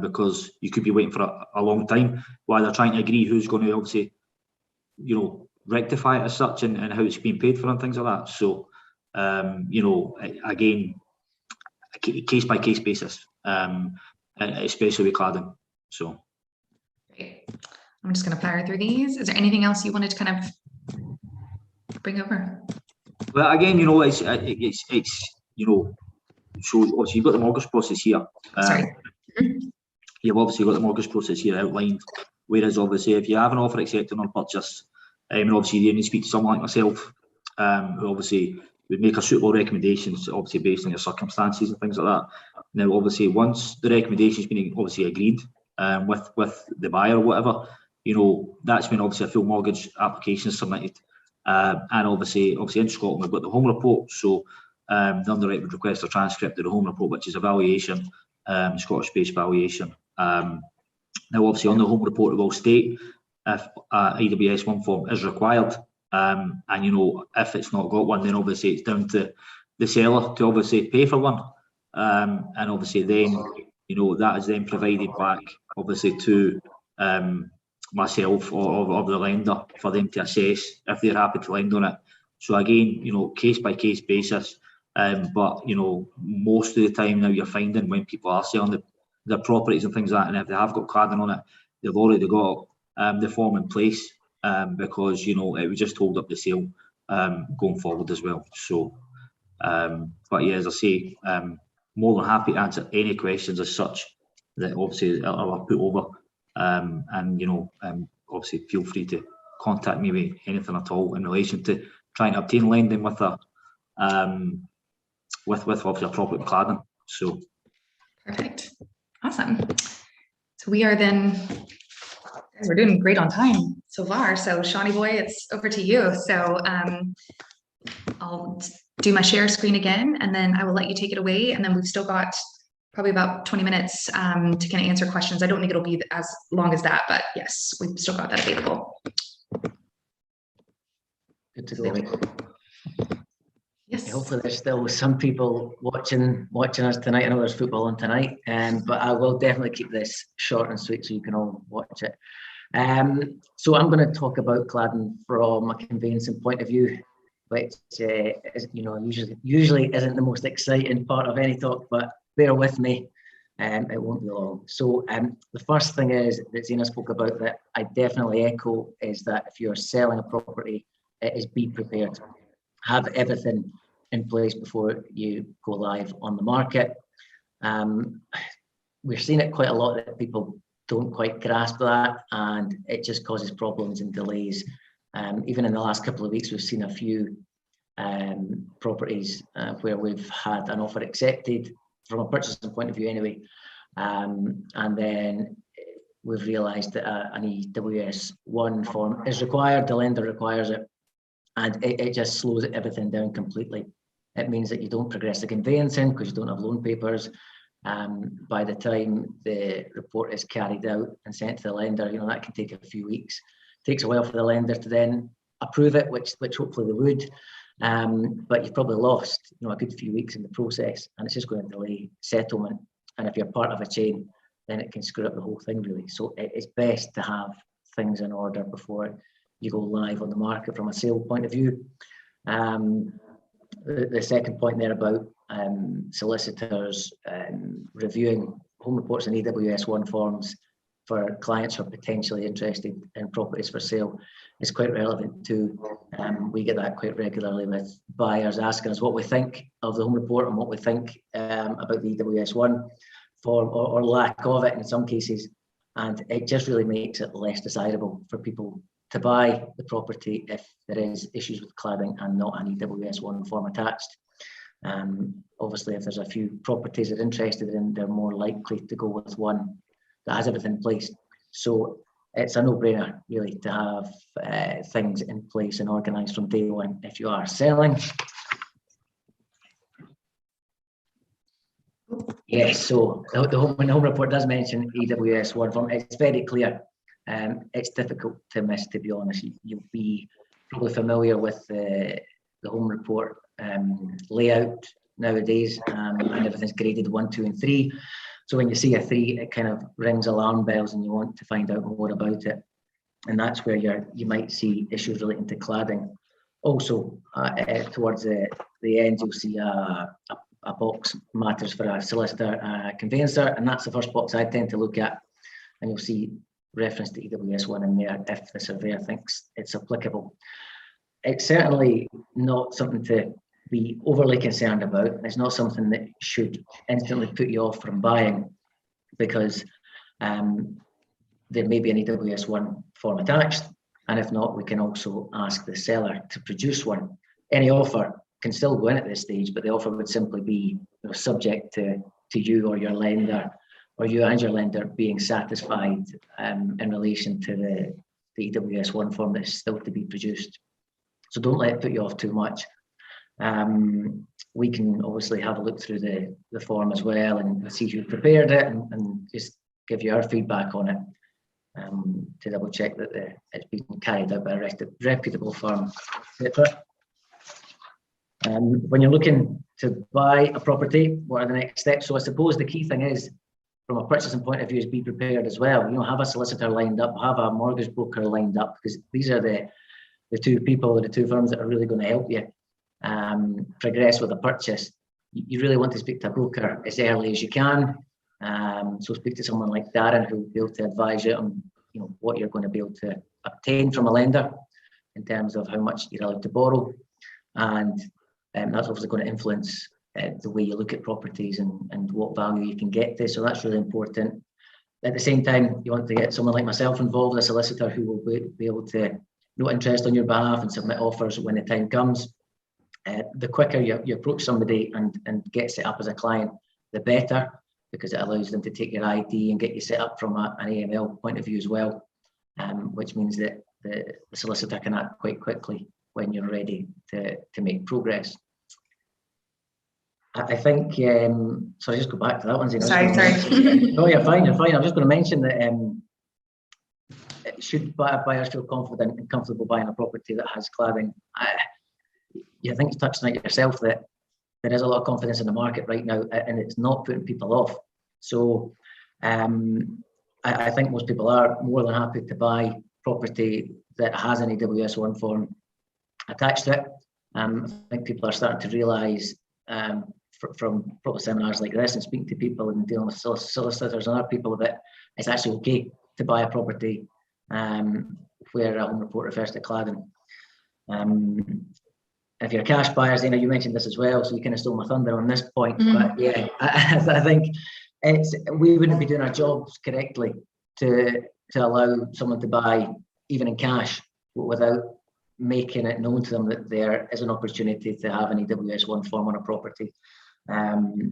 because you could be waiting for a long time while they're trying to agree who's going to obviously rectify it as such, and how it's being paid for and things like that. So again, case by case basis, especially with cladding. So Great. I'm just going to fire through these. Is there anything else you wanted to kind of bring over? Well, again, it's so obviously you've got the mortgage process here. Sorry. You've obviously got the mortgage process here outlined, whereas obviously if you have an offer accepted on purchase, and obviously you need to speak to someone like myself, who obviously would make a suitable recommendations, obviously based on your circumstances and things like that. Now, obviously, once the recommendation's been obviously agreed with the buyer or whatever, that's when obviously a full mortgage application is submitted. And obviously in Scotland we've got the home report, so the underwriter would request a transcript of the home report, which is a valuation, Scottish-based valuation. Now, obviously on the home report it will state if EWS1 form is required, and if it's not got one, then obviously it's down to the seller to obviously pay for one, and obviously then that is then provided back obviously to myself or the lender for them to assess if they're happy to lend on it. So again, case by case basis, but most of the time now you're finding when people are selling their properties and things like that, and if they have got cladding on it, they've already got the form in place, because it would just hold up the sale going forward as well. So but yeah, as I say, more than happy to answer any questions as such that obviously I'll put over, and obviously feel free to contact me with anything at all in relation to trying to obtain lending with with obviously a property cladding. So Perfect. Awesome. So we are then, guys, we're doing great on time so far. So Shawnee boy, it's over to you. So I'll do my share screen again, and then I will let you take it away. And then we've still got probably about 20 minutes to kind of answer questions. I don't think it'll be as long as that, but yes, we've still got that available. Good to go. Yes. Hopefully there's still some people watching us tonight. I know there's football on tonight, but I will definitely keep this short and sweet so you can all watch it. So I'm going to talk about cladding from a conveyancing point of view, which is, usually isn't the most exciting part of any talk, but bear with me, it won't be long. So the first thing is that Zena spoke about that I definitely echo is that if you're selling a property, is be prepared. Have everything in place before you go live on the market. We're seeing it quite a lot that people don't quite grasp that, and it just causes problems and delays. Even in the last couple of weeks, we've seen a few properties where we've had an offer accepted from a purchasing point of view anyway, and then we've realised that an EWS1 form is required, the lender requires it, and it just slows everything down completely. It means that you don't progress the conveyancing because you don't have loan papers. By the time the report is carried out and sent to the lender, that can take a few weeks. It takes a while for the lender to then approve it, which hopefully they would. But you've probably lost a good few weeks in the process, and it's just going to delay settlement. And if you're part of a chain, then it can screw up the whole thing really. So it's best to have things in order before you go live on the market from a sale point of view. The second point there about solicitors reviewing home reports and EWS1 forms for clients who are potentially interested in properties for sale is quite relevant too. We get that quite regularly with buyers asking us what we think of the home report and what we think about the EWS1 form or lack of it in some cases, and it just really makes it less desirable for people to buy the property if there is issues with cladding and not an EWS1 form attached. Obviously, if there's a few properties they're interested in, they're more likely to go with one that has everything in place. So it's a no-brainer really to have things in place and organised from day one if you are selling. Yes, so the home report does mention EWS1 form. It's very clear. it's difficult to miss, to be honest. You'll be probably familiar with the home report layout nowadays, and everything's graded 1, 2, and 3. So when you see a 3, it kind of rings alarm bells, and you want to find out more about it. And that's where you might see issues relating to cladding. Also, towards the end, you'll see a box, matters for a solicitor, conveyancer, and that's the first box I tend to look at. And you'll see reference to EWS1 in there if the surveyor thinks it's applicable. It's certainly not something to be overly concerned about. It's not something that should instantly put you off from buying, because there may be an EWS1 form attached, and if not, we can also ask the seller to produce one. Any offer can still go in at this stage, but the offer would simply be subject to you or your lender, or you and your lender being satisfied in relation to the EWS1 form that is still to be produced. So don't let it put you off too much. We can obviously have a look through the form as well and see who prepared it, and just give you our feedback on it, to double check that it's been carried out by a reputable firm, etc. When you're looking to buy a property, what are the next steps? So I suppose the key thing is, from a purchasing point of view, is be prepared as well. Have a solicitor lined up, have a mortgage broker lined up, because these are the two people, the two firms that are really going to help you progress with a purchase. You really want to speak to a broker as early as you can. So speak to someone like Darren, who will be able to advise you on what you're going to be able to obtain from a lender in terms of how much you're allowed to borrow, and that's obviously going to influence the way you look at properties and what value you can get to. So that's really important. At the same time, you want to get someone like myself involved, a solicitor who will be able to note interest on your behalf and submit offers when the time comes. The quicker you approach somebody and get set up as a client, the better, because it allows them to take your ID and get you set up from an AML point of view as well, which means that the solicitor can act quite quickly when you're ready to make progress. I think, sorry, just go back to that one. Sorry. No, you're fine. I'm just going to mention that should buyers feel confident and comfortable buying a property that has cladding, you think you touched on it yourself, that there is a lot of confidence in the market right now, and it's not putting people off. So I think most people are more than happy to buy property that has an EWS1 form attached to it. I think people are starting to realise from probably seminars like this and speaking to people and dealing with solicitors and other people, that it's actually okay to buy a property where a home report refers to cladding. If you're cash buyers, you mentioned this as well, so you kind of stole my thunder on this point. But yeah, I think we wouldn't be doing our jobs correctly to allow someone to buy even in cash without making it known to them that there is an opportunity to have an EWS1 form on a property.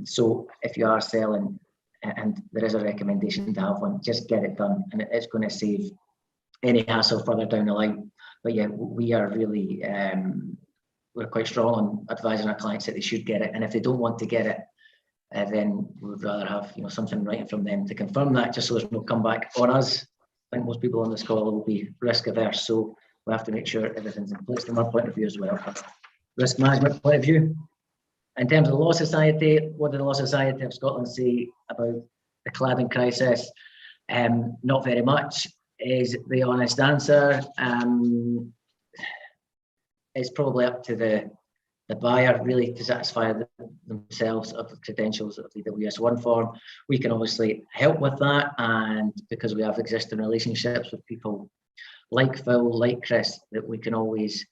So if you are selling and there is a recommendation to have one, just get it done, and it's going to save any hassle further down the line. But yeah, we are really we're quite strong on advising our clients that they should get it, and if they don't want to get it, then we would rather have something written from them to confirm that, just so there's no comeback on us. I think most people on this call will be risk averse, so we have to make sure everything's in place from our point of view as well, from a risk management point of view. In terms of the Law Society, what did the Law Society of Scotland say about the cladding crisis? Not very much is the honest answer. It's probably up to the buyer really to satisfy themselves of the credentials of the EWS1 form. We can obviously help with that, and because we have existing relationships with people like Phil, like Chris, that we can always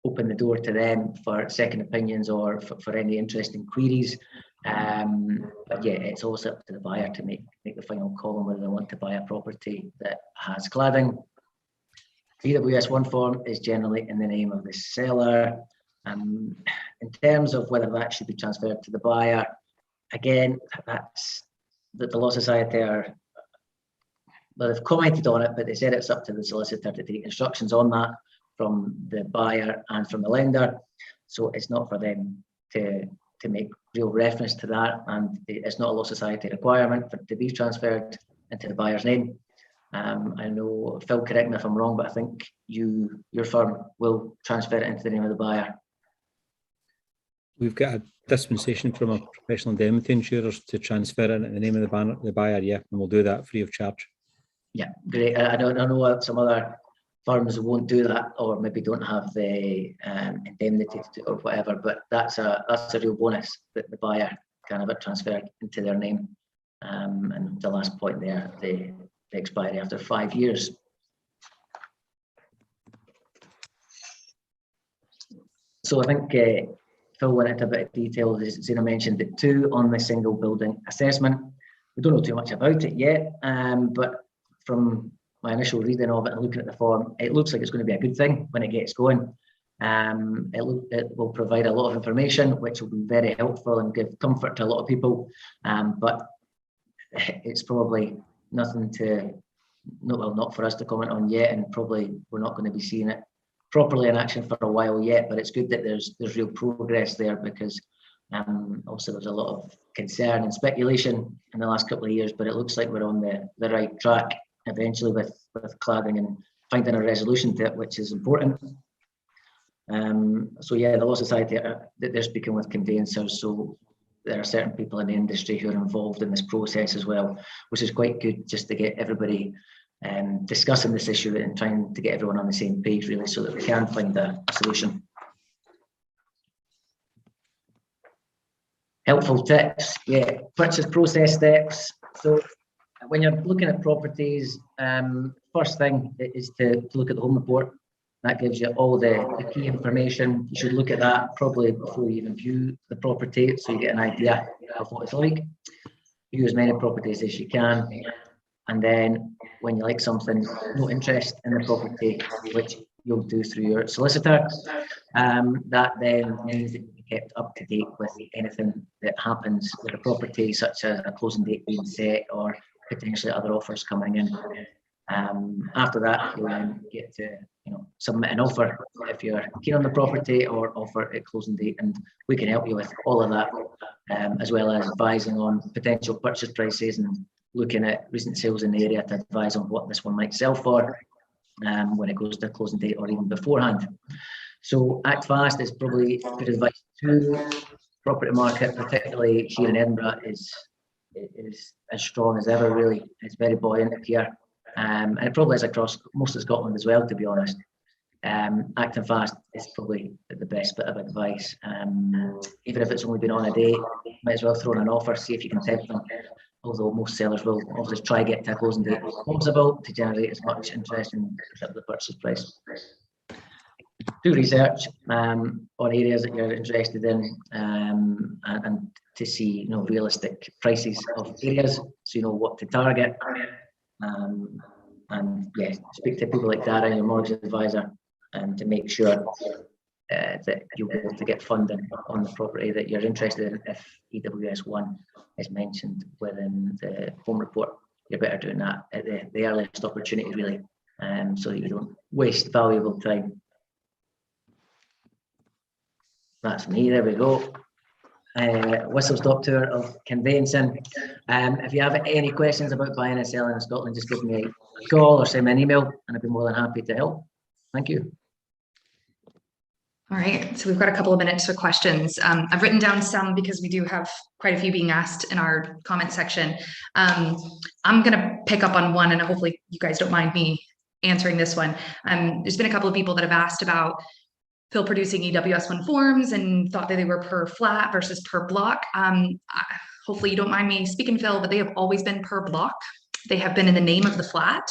open the door to them for second opinions or for any interesting queries. But yeah, it's also up to the buyer to make the final call on whether they want to buy a property that has cladding. The EWS1 form is generally in the name of the seller. In terms of whether that should be transferred to the buyer, again, that's that the Law Society are, well, they've commented on it, but they said it's up to the solicitor to take instructions on that from the buyer and from the lender. So it's not for them to make real reference to that, and it's not a Law Society requirement for it to be transferred into the buyer's name. I know, Phil, correct me if I'm wrong, but I think your firm will transfer it into the name of the buyer. We've got a dispensation from our professional indemnity insurers to transfer it in the name of the buyer, yeah, and we'll do that free of charge. Yeah, great. I know some other firms won't do that, or maybe don't have the indemnity or whatever, but that's a real bonus that the buyer can have it transferred into their name. And the last point there, the expiry after 5 years. So I think Phil went into a bit of detail, as Zena mentioned, the 2 on the single building assessment. We don't know too much about it yet, but from my initial reading of it and looking at the form, it looks like it's going to be a good thing when it gets going. It will provide a lot of information, which will be very helpful and give comfort to a lot of people. But it's probably nothing not for us to comment on yet, and probably we're not going to be seeing it properly in action for a while yet. But it's good that there's real progress there, because also there's a lot of concern and speculation in the last couple of years, but it looks like we're on the right track eventually with cladding and finding a resolution to it, which is important. So yeah, the Law Society, they're speaking with conveyancers, so there are certain people in the industry who are involved in this process as well, which is quite good, just to get everybody discussing this issue and trying to get everyone on the same page, really, so that we can find a solution. Helpful tips, yeah, purchase process steps. So when you're looking at properties, first thing is to look at the home report. That gives you all the key information. You should look at that probably before you even view the property, so you get an idea of what it's like. View as many properties as you can. And then when you like something, no interest in the property, which you'll do through your solicitor, that then means that you're kept up to date with anything that happens with the property, such as a closing date being set or potentially other offers coming in. After that, you then get to submit an offer if you're keen on the property, or offer at closing date, and we can help you with all of that, as well as advising on potential purchase prices and looking at recent sales in the area to advise on what this one might sell for when it goes to closing date or even beforehand. So act fast is probably good advice too. Property market, particularly here in Edinburgh, is as strong as ever, really. It's very buoyant here. And it probably is across most of Scotland as well, to be honest. Acting fast is probably the best bit of advice. Even if it's only been on a day, might as well throw in an offer, see if you can tempt them. Although most sellers will obviously try to get to a closing date as possible to generate as much interest in the purchase price. Do research on areas that you're interested in, and to see realistic prices of areas, so you know what to target. And yeah, speak to people like Darren, your mortgage advisor, to make sure that you'll be able to get funding on the property that you're interested in. If EWS1 is mentioned within the home report, you're better doing that at the earliest opportunity, really, so that you don't waste valuable time. That's me, there we go. Whistle stop tour of conveyancing. If you have any questions about buying and selling in Scotland, just give me a call or send me an email, and I'd be more than happy to help. Thank you. All right, so we've got a couple of minutes for questions. I've written down some because we do have quite a few being asked in our comment section. I'm going to pick up on one, and hopefully you guys don't mind me answering this one. There's been a couple of people that have asked about Phil producing EWS1 forms and thought that they were per flat versus per block. Hopefully you don't mind me speaking, Phil, but they have always been per block. They have been in the name of the flat.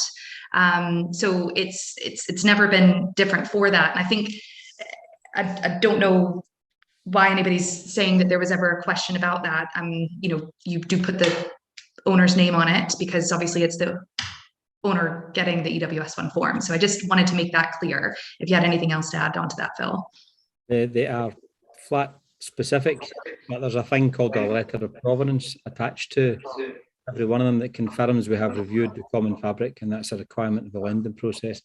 So it's never been different for that. And I think, I don't know why anybody's saying that there was ever a question about that. You do put the owner's name on it because obviously it's the owner getting the EWS1 form. So I just wanted to make that clear. If you had anything else to add on to that, Phil. They are flat specific, but there's a thing called a letter of provenance attached to every one of them that confirms we have reviewed the common fabric, and that's a requirement of the lending process.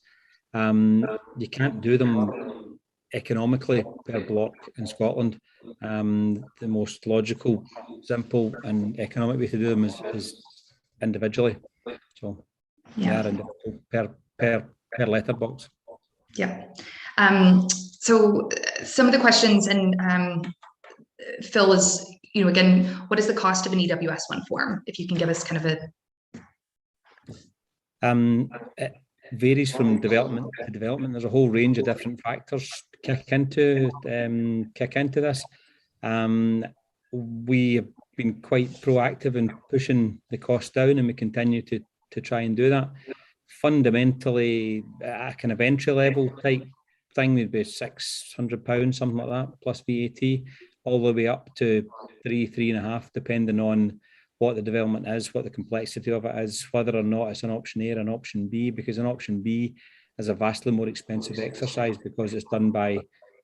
You can't do them economically per block in Scotland. The most logical, simple and economic way to do them is individually. So Yeah. They are individual per letterbox. Yeah. So some of the questions, and Phil is, again, what is the cost of an EWS1 form? If you can give us kind of it varies from development to development. There's a whole range of different factors kick into this. We have been quite proactive in pushing the cost down, and we continue to try and do that. Fundamentally, a kind of entry level type thing would be £600, something like that, plus VAT, all the way up to 3.5, depending on what the development is, what the complexity of it is, whether or not it's an option A or an option B, because an option B is a vastly more expensive exercise because it's done by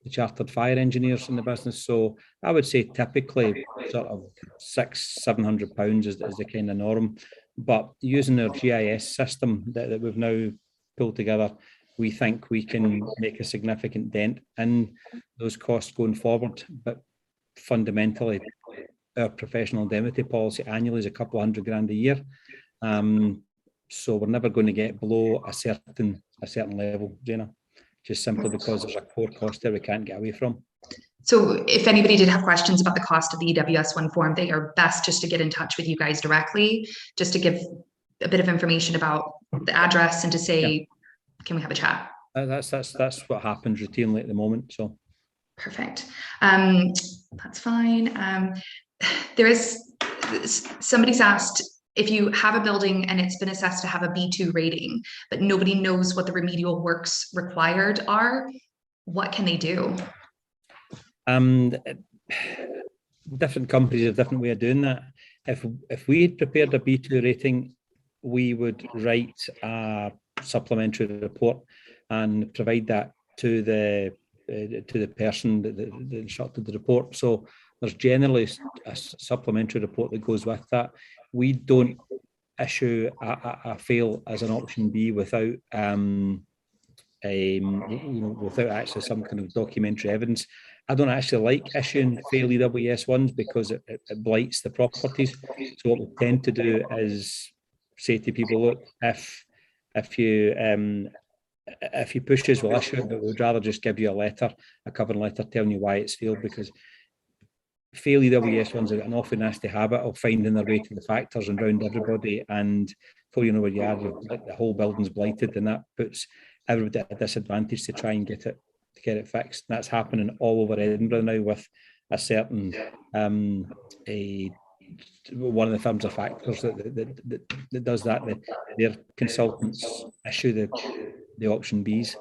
the chartered fire engineers in the business. So I would say typically sort of £600-700 is the kind of norm. But using our GIS system that we've now pulled together, we think we can make a significant dent in those costs going forward. But fundamentally, our professional indemnity policy annually is a couple of £100,000 a year. So we're never going to get below a certain level, Jana, just simply because there's a core cost there we can't get away from. So if anybody did have questions about the cost of the EWS1 form, they are best just to get in touch with you guys directly, just to give a bit of information about the address and to say, can we have a chat? That's what happens routinely at the moment. So perfect. That's fine. There is, somebody's asked, if you have a building and it's been assessed to have a B2 rating, but nobody knows what the remedial works required are, what can they do? Different companies have a different way of doing that. If we had prepared a B2 rating, we would write a supplementary report and provide that to the person that instructed the report. So there's generally a supplementary report that goes with that. We don't issue a fail as an option B without without actually some kind of documentary evidence. I don't actually like issuing fail EWS1s because it blights the properties. So what we tend to do is say to people, look, if you push us, we'll issue it, but we'd rather just give you a covering letter telling you why it's failed, because fail EWS1s have an awfully nasty habit of finding their way to the factors and round everybody, and before you know where you are, the whole building's blighted, and that puts everybody at a disadvantage to try and get it fixed. And that's happening all over Edinburgh now with a certain one of the firms of factors that does that. Their consultants issue the option Bs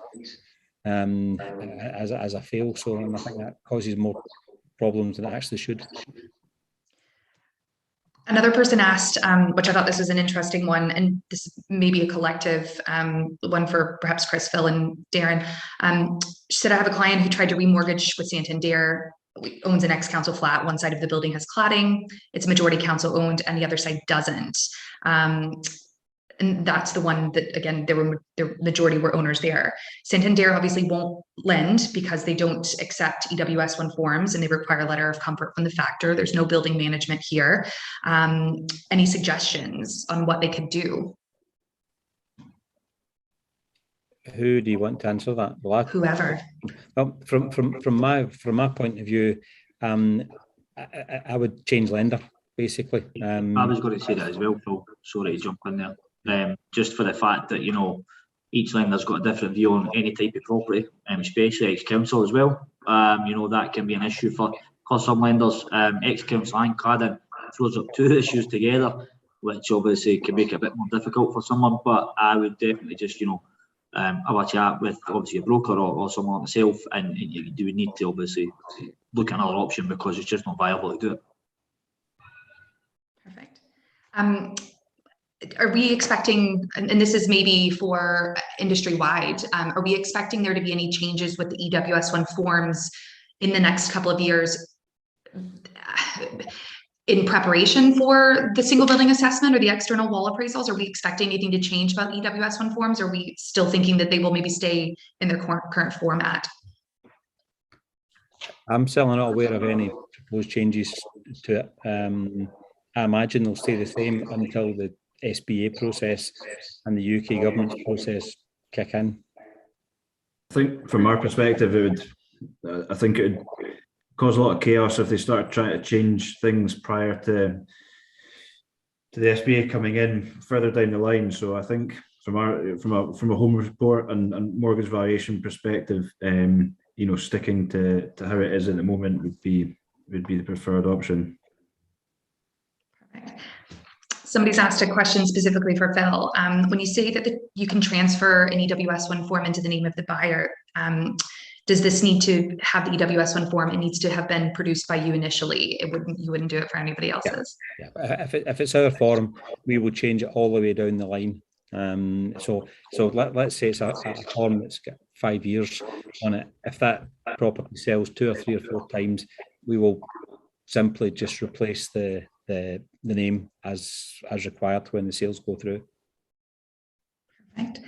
as a fail. So I think that causes more problems than it actually should. Another person asked, which I thought this was an interesting one, and this may be a collective one for perhaps Chris, Phil, and Darren. She said, I have a client who tried to remortgage with Santander, owns an ex-council flat. One side of the building has cladding. It's majority council owned, and the other side doesn't. And that's the one that, again, the majority were owners there. Santander obviously won't lend because they don't accept EWS1 forms and they require a letter of comfort from the factor. There's no building management here. Any suggestions on what they could do? Who do you want to answer that? Well, whoever. Well, from my point of view, I would change lender, basically. I was going to say that as well, Phil. Sorry to jump in there. Just for the fact that, each lender's got a different view on any type of property, especially ex-council as well. That can be an issue for some lenders. Ex-council and cladding throws up two issues together, which obviously can make it a bit more difficult for someone. But I would definitely just, have a chat with obviously a broker or someone like myself, and you do need to obviously look at another option because it's just not viable to do it. Perfect. Are we expecting, and this is maybe for industry-wide, are we expecting there to be any changes with the EWS1 forms in the next couple of years in preparation for the single building assessment or the external wall appraisals? Are we expecting anything to change about EWS1 forms? Or are we still thinking that they will maybe stay in their current format? I'm certainly not aware of any proposed changes to it. I imagine they'll stay the same until the SBA process and the UK government's process kick in. I think from our perspective, I think it would cause a lot of chaos if they start trying to change things prior to the SBA coming in further down the line. So I think from a home report and mortgage valuation perspective, sticking to how it is at the moment would be the preferred option. Perfect. Somebody's asked a question specifically for Phil. When you say that you can transfer an EWS1 form into the name of the buyer, does this need to have the EWS1 form? It needs to have been produced by you initially. You wouldn't do it for anybody else's. Yeah. If it's our form, we will change it all the way down the line. So let's say it's a form that's got 5 years on it. If that property sells 2 or 3 or 4 times, we will simply just replace the name as required when the sales go through. Perfect.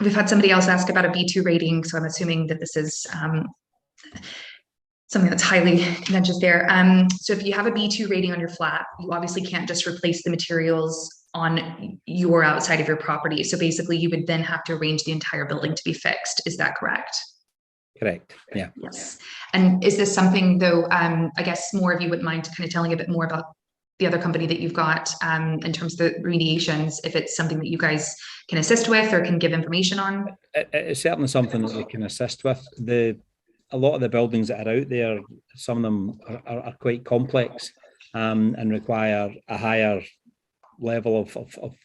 We've had somebody else ask about a B2 rating, so I'm assuming that this is something that's highly contentious there. So if you have a B2 rating on your flat, you obviously can't just replace the materials on your outside of your property. So basically you would then have to arrange the entire building to be fixed. Is that correct? Correct. Yeah. Yes. And is this something though, I guess more of you wouldn't mind kind of telling a bit more about the other company that you've got in terms of the remediations, if it's something that you guys can assist with or can give information on? It's certainly something that we can assist with. A lot of the buildings that are out there, some of them are quite complex and require a higher level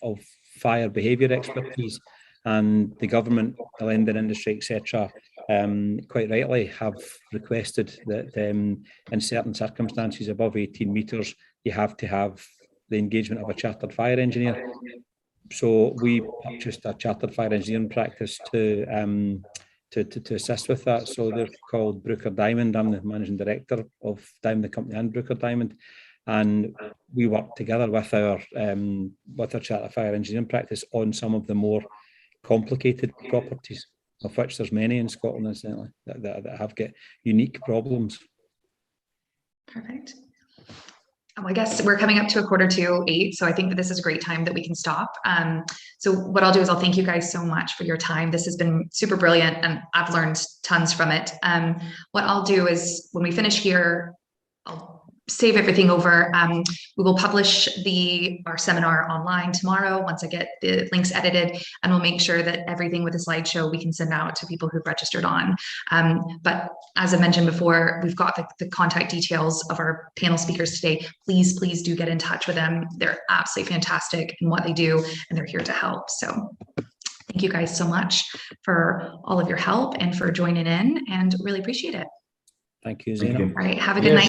of fire behaviour expertise. And the government, the lending industry, etc., quite rightly have requested that in certain circumstances above 18 metres, you have to have the engagement of a chartered fire engineer. So we purchased a chartered fire engineering practice to assist with that. So they're called Brooker Diamond. I'm the managing director of Diamond, the company, and Brooker Diamond. And we work together with our chartered fire engineering practice on some of the more complicated properties, of which there's many in Scotland, incidentally, that have got unique problems. Perfect. I guess we're coming up to 7:45, so I think that this is a great time that we can stop. So what I'll do is I'll thank you guys so much for your time. This has been super brilliant and I've learned tons from it. What I'll do is when we finish here, I'll save everything over. We will publish our seminar online tomorrow once I get the links edited, and we'll make sure that everything with the slideshow we can send out to people who've registered on. But as I mentioned before, we've got the contact details of our panel speakers today. Please do get in touch with them. They're absolutely fantastic in what they do, and they're here to help. So thank you guys so much for all of your help and for joining in, and really appreciate it. Thank you, Zena. All right, have a good night.